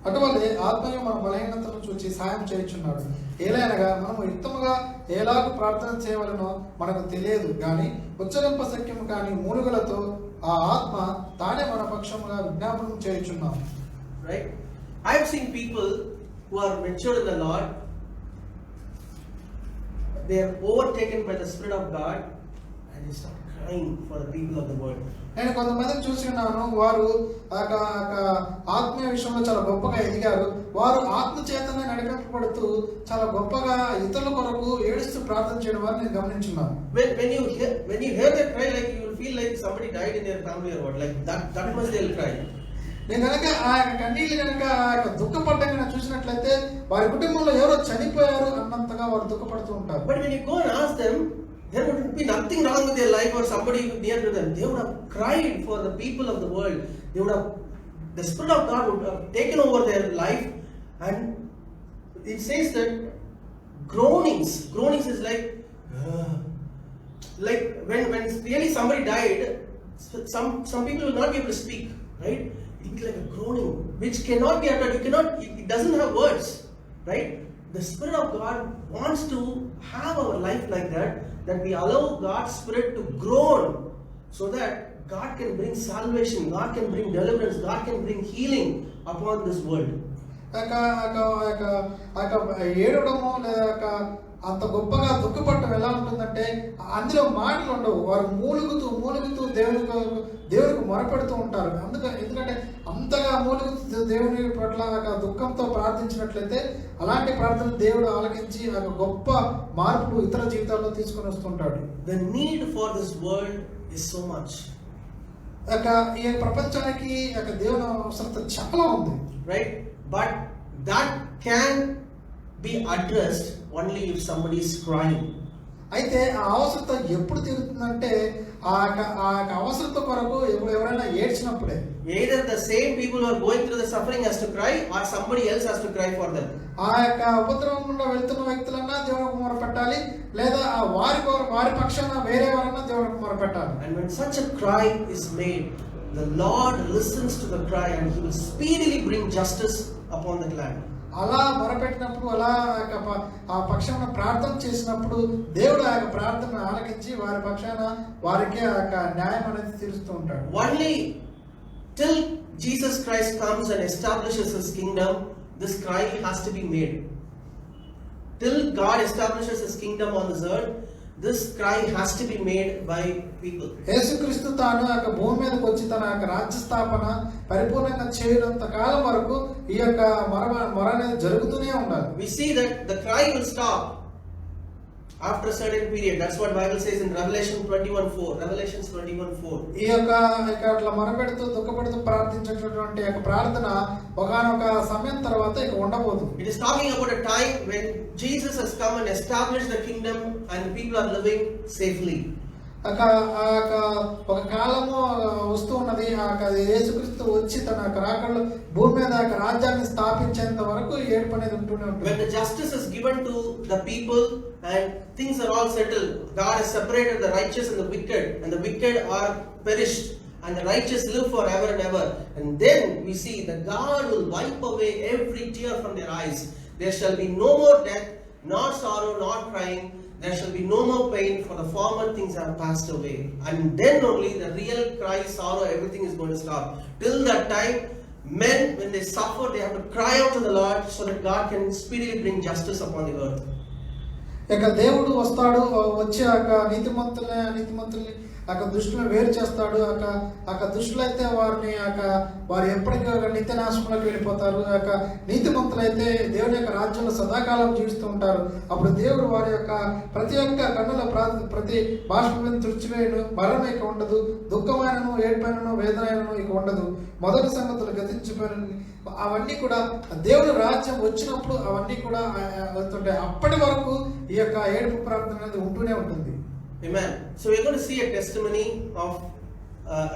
అటువలే ఆత్మీయ మన బలహీనతను చూచి సాయం చేయుచున్నాడు. ఏలైనగా మనము యుక్తముగా ఎలాగ ప్రార్థన చేయవలనో మనకు తెలియదు కానీ ఉచ్చరింప శక్యము కానీ మూలుగలతో ఆ ఆత్మ తానే మన పక్షముగా విజ్ఞాపనం చేయుచున్నాం. Right? I have seen people who are matured in the Lord. They are overtaken by the Spirit of God and they start crying. crying for the people of the world. నేను కొంతమందిని చూసి ఉన్నాను, వారు ఆత్మీయ విషయంలో చాలా గొప్పగా ఎదిగారు. వారు ఆత్మ చేతనే నడిపింపబడుతూ చాలా గొప్పగా ఇతరుల కొరకు ఏడుస్తూ ప్రార్థన చేయడం వారిని నేను గమనించున్నాను. When you hear them cry, like you will feel like somebody died in their family or what, like that much they will cry. నేను కనుక ఆ యొక్క కన్నీళ్ళు కనుక ఆ యొక్క దుఃఖపడ్డం కనుక చూసినట్లయితే వారి కుటుంబంలో ఎవరో చనిపోయారు అన్నంతగా వారు దుఃఖపడుతూ ఉంటారు. But when you go and ask them, there would be nothing wrong with their life or somebody near to them. They would have cried for the people of the world. They would have, the Spirit of God would have taken over their life, and it says that groanings is like when really somebody died, some people will not be able to speak, right? It is like a groaning which cannot be uttered. It doesn't have words, right? The Spirit of God wants to have our life like that we allow God's Spirit to groan so that God can bring salvation, God can bring deliverance, God can bring healing upon this world. ఏడవడము లేదా అంత గొప్పగా దుఃఖపడటం ఎలా ఉంటుందంటే అందులో మాటలు ఉండవు. వారు మూలుగుతూ దేవునికి మొరపెడుతూ ఉంటారు. ఎందుకంటే అంతగా మూలుగుతూ దేవుని పట్ల దుఃఖంతో ప్రార్థించినట్లయితే అలాంటి ప్రార్థన దేవుడు ఆలకించి గొప్ప మార్పులు ఇతర జీవితాల్లో తీసుకొని వస్తుంటాడు. The need for this world is so much. ఈ ప్రపంచానికి దేవుని అవసరత చాలా ఉంది, right? But that can be addressed only if somebody is crying. అయితే ఆ అవసరత ఎప్పుడు తీరుతుందంటే ఆ అవసరత కొరకు ఎవరైనా ఏడ్చినప్పుడే. Either the same people who are going through the suffering has to cry, or somebody else has to cry for them. ఆ ఉపద్రవం గుండా వెళ్తున్న వ్యక్తులన్నా దేవునికి మొరపెట్టాలి, లేదా వారి పక్షాన వేరే వారన్నా దేవునికి మొరపెట్టాలి. And when such a cry is made, the Lord listens to the cry and He will speedily bring justice upon the land. అలా మొరపెట్టినప్పుడు, అలా ఆ పక్షాన ప్రార్థన చేసినప్పుడు దేవుడు ఆ ప్రార్థన ఆలకించి వారి పక్షాన వారికి ఆ న్యాయం అనేది తీరుస్తూ ఉంటాడు. Only till Jesus Christ comes and establishes His kingdom, this cry has to be made. Till God establishes His kingdom on this earth, this cry has to be made by people. యేసుక్రీస్తు తాను భూమి మీదకి వచ్చి తన రాజ్య స్థాపన పరిపూర్ణంగా చేయనంత కాలం వరకు ఈ మొర అనేది జరుగుతూనే ఉండాలి. We see that the cry will stop after a certain period. That's what Bible says in Revelation 21:4. Revelations 21:4. ఈ అట్లా మొరపెడుతూ దుఃఖపడుతూ ప్రార్థించేటటువంటి ప్రార్థన ఒకనొక సమయం తర్వాత ఉండబోదు. It is talking about a time when Jesus has come and established the kingdom and people are living safely. ఒక కాలము వస్తూ ఉన్నది. యేసుక్రీస్తు వచ్చి తన రాకడలో భూమి మీద రాజ్యాన్ని స్థాపించేంత వరకు ఏడుపు అనేది ఉంటూనే ఉంటుంది. When the justice is given to the people and things are all settled, God has separated the righteous and the wicked are perished, and the righteous live forever and ever. And then we see that God will wipe away every tear from their eyes. There shall be no more death, nor sorrow, nor crying. There shall be no more pain, for the former things have passed away. And then only the real cry, sorrow, everything is going to stop. Till that time, men, when they suffer, they have to cry out to the Lord so that God can speedily bring justice upon the earth. దేవుడు వస్తాడు, వచ్చి నీతిమంతుల్ని దుష్టులను వేరు చేస్తాడు. దుష్టులైతే వారు ఎప్పటికీ నిత్య నాశనంలోకి వెళ్ళిపోతారు. నీతిమంతులైతే దేవుని రాజ్యంలో సదాకాలం జీవిస్తూ ఉంటారు. అప్పుడు దేవుడు వారి ప్రతి ఒక్క కన్నుల ప్రతి భాష మీద తుడిచివేయను, మరణం ఇక ఉండదు, దుఃఖమైనను ఏడ్పైనను వేదనైనను ఇక ఉండదు, మొదటి సంగతులు గతించిపోయిన. అవన్నీ కూడా దేవుని రాజ్యం వచ్చినప్పుడు అవన్నీ కూడా వస్తుంటాయి. అప్పటి వరకు ఈ ఏడుపు ప్రార్థన అనేది ఉంటూనే ఉంటుంది. Amen. So we're going to see a testimony of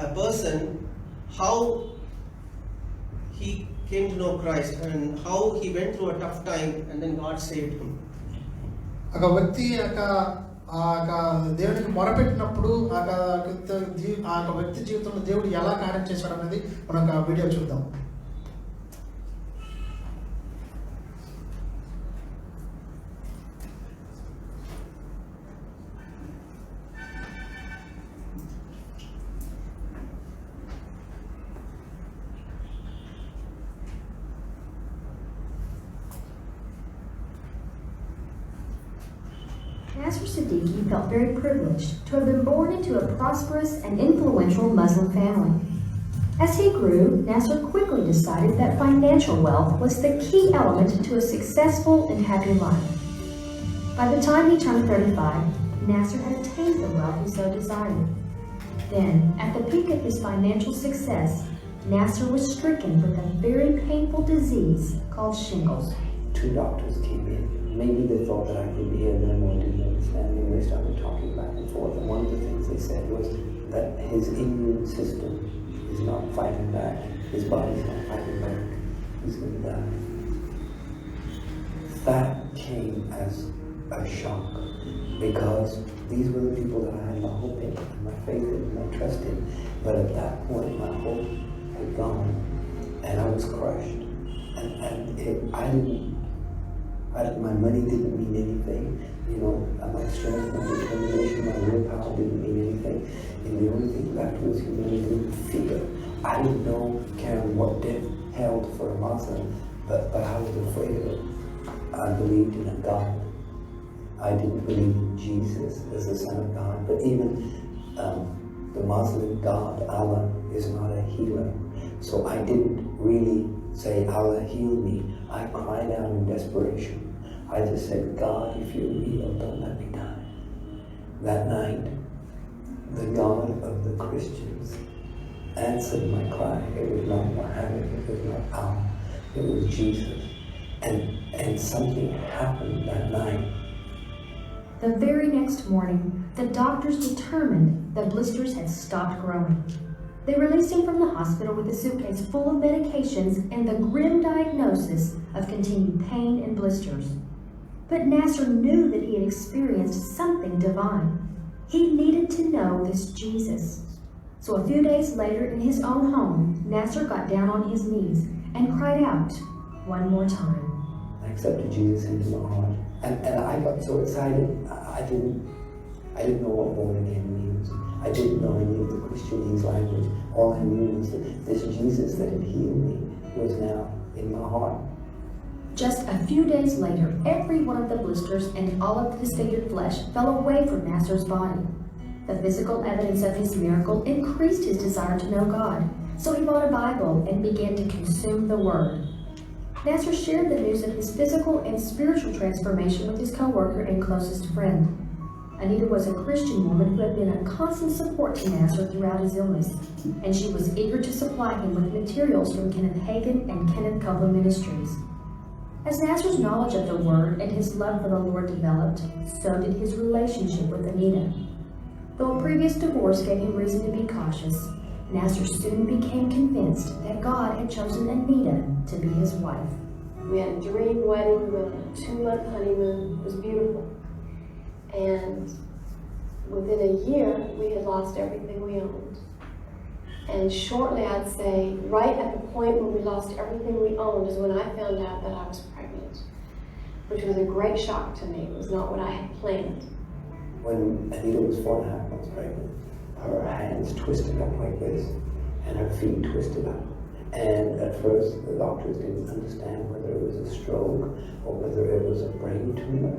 a person, how he came to know Christ and how he went through a tough time and then God saved him. ఒక వ్యక్తి దేవునికి మొరపెట్టినప్పుడు ఆ వ్యక్తి జీవితంలో దేవుడు ఎలా కార్యం చేశాడు అనేది మనం వీడియో చూద్దాం. Nasser Siddiqui felt very privileged to have been born into a prosperous and influential Muslim family. As he grew, Nasser quickly decided that financial wealth was the key element to a successful and happy life. By the time he turned 35, Nasser had attained the wealth he so desired. Then, at the peak of his financial success, Nasser was stricken with a very painful disease called shingles. 2 doctors came in. Maybe they thought that I could hear them or didn't understand me, and they started talking back and forth. And one of the things they said was that his immune system is not fighting back. His body's not fighting back. He's going to die. That came as a shock because these were the people that I had my hope in, and my faith in, and my trust in. But at that point, my hope had gone, and I was crushed. My money didn't mean anything. You know, my strength, my determination, my willpower didn't mean anything. And the only thing left was humility, fear. I didn't know, Karen, what death held for a Muslim, but I was afraid of it. I believed in a God. I didn't believe in Jesus as the Son of God. But even the Muslim God, Allah, is not a healer. So I didn't really say, Allah, heal me. I cried out in desperation. I just said, God, if you're real, don't let me die. That night, the God of the Christians answered my cry. It was not Muhammad, it was not Allah, it was Jesus. And something happened that night. The very next morning, the doctors determined the blisters had stopped growing. They released him from the hospital with a suitcase full of medications and the grim diagnosis of continued pain and blisters. But Nasser knew that he had experienced something divine. He needed to know this Jesus. So a few days later in his own home, Nasser got down on his knees and cried out one more time. I accepted Jesus into my heart. And I got so excited, I didn't know what born again means. I didn't know any of the Christianese language. All I knew was that this Jesus that had healed me was now in my heart. Just a few days later, every one of the blisters and all of the disfigured flesh fell away from Nasser's body. The physical evidence of his miracle increased his desire to know God, so he bought a Bible and began to consume the Word. Nasser shared the news of his physical and spiritual transformation with his co-worker and closest friend. Anita was a Christian woman who had been a constant support to Nasser throughout his illness, and she was eager to supply him with materials from Kenneth Hagin and Kenneth Copeland Ministries. As Nasser's knowledge of the Word and his love for the Lord developed, so did his relationship with Anita. Though a previous divorce gave him reason to be cautious, Nasser soon became convinced that God had chosen Anita to be his wife. We had a dream wedding, we went on a 2-month honeymoon. It was beautiful. And within a year, we had lost everything we owned. And shortly, I'd say, right at the point when we lost everything we owned is when I found out that I was pregnant, which was a great shock to me. It was not what I had planned. When Anita was 4.5 months pregnant, her hands twisted up like this, and her feet twisted up. And at first, the doctors didn't understand whether it was a stroke or whether it was a brain tumor.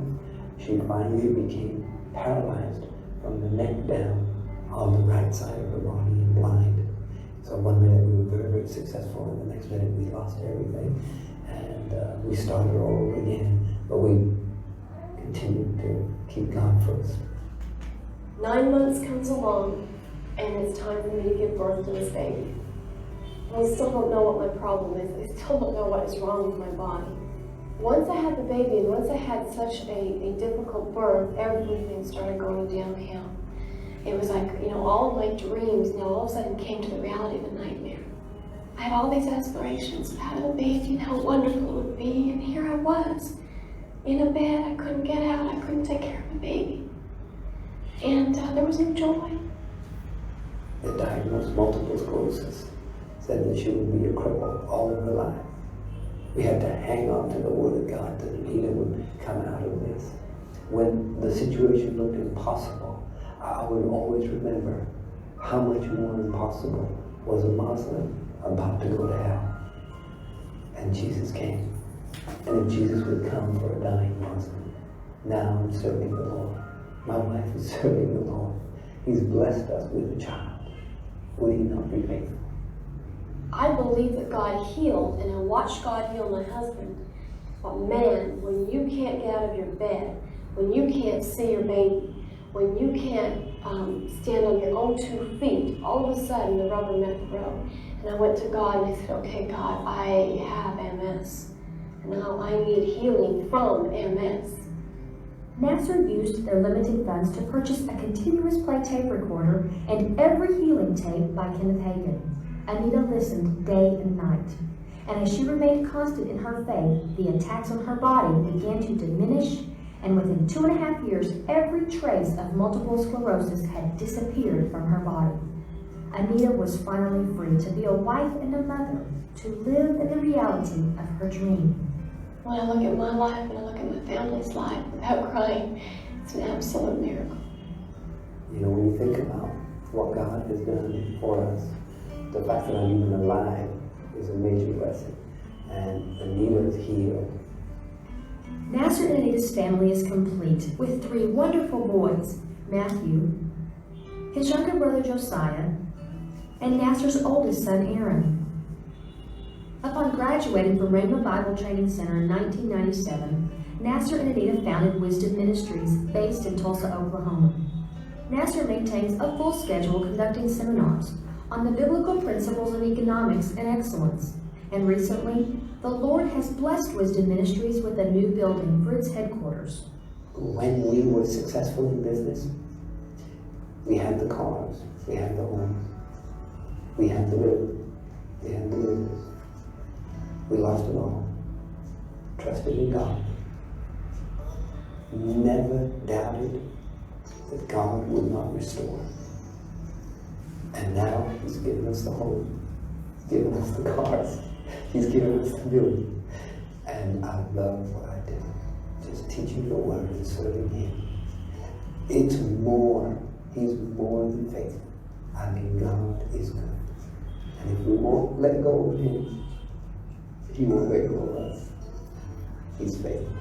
She finally became paralyzed from the neck down on the right side of her body and blind. So one minute we were very, very successful, and the next minute we lost everything. And we started all over again, but we continued to keep God first. 9 months comes along, and it's time for me to give birth to this baby. I still don't know what my problem is. I still don't know what is wrong with my body. Once I had the baby, and once I had such a difficult birth, everything started going downhill. It was like, all of my dreams now all of a sudden came to the reality of a nightmare. I had all these aspirations of having a baby and how wonderful it would be, and here I was, in a bed. I couldn't get out, I couldn't take care of the baby. And there was no joy. They diagnosed multiple sclerosis, said that she would be a cripple all of her life. We had to hang on to the Word of God that Anita would come out of this. When the situation looked impossible, I would always remember how much more impossible was a Muslim about to go to hell. And Jesus came. And if Jesus would come for a dying Muslim, now I'm serving the Lord. My wife is serving the Lord. He's blessed us with a child. Would he not be faithful? I believe that God healed, and I watched God heal my husband. But man, when you can't get out of your bed, when you can't see your baby, when you can't stand on your own 2 feet, all of a sudden the rubber met the road. And I went to God and I said, okay, God, I have MS. And now I need healing from MS. Nasser used their limited funds to purchase a continuous play tape recorder and every healing tape by Kenneth Hagin. Anita listened day and night. And as she remained constant in her faith, the attacks on her body began to diminish, and within 2.5 years, every trace of multiple sclerosis had disappeared from her body. Anita was finally free to be a wife and a mother, to live in the reality of her dream. When I look at my life and I look at my family's life without crying, it's an absolute miracle. You know, when you think about what God has done for us, the fact that I'm even alive is a major blessing. And Anita is healed. Nasser and Anita's family is complete, with 3 wonderful boys, Matthew, his younger brother Josiah, and Nasser's oldest son Aaron. Upon graduating from Rhema Bible Training Center in 1997, Nasser and Anita founded Wisdom Ministries based in Tulsa, Oklahoma. Nasser maintains a full schedule conducting seminars on the biblical principles of economics and excellence. And recently, the Lord has blessed Wisdom Ministries with a new building for its headquarters. When we were successful in business, we had the cars, we had the homes, we had the living, we had the business. We lost it all. Trusted in God. Never doubted that God would not restore. And now He's given us the home. He's given us the cars. He's given us the building. And I love what I do. Just teaching the Word and serving Him. It's more. He's more than faithful. I mean, God is good. And if we won't let go of Him, He won't let go of us. He's faithful.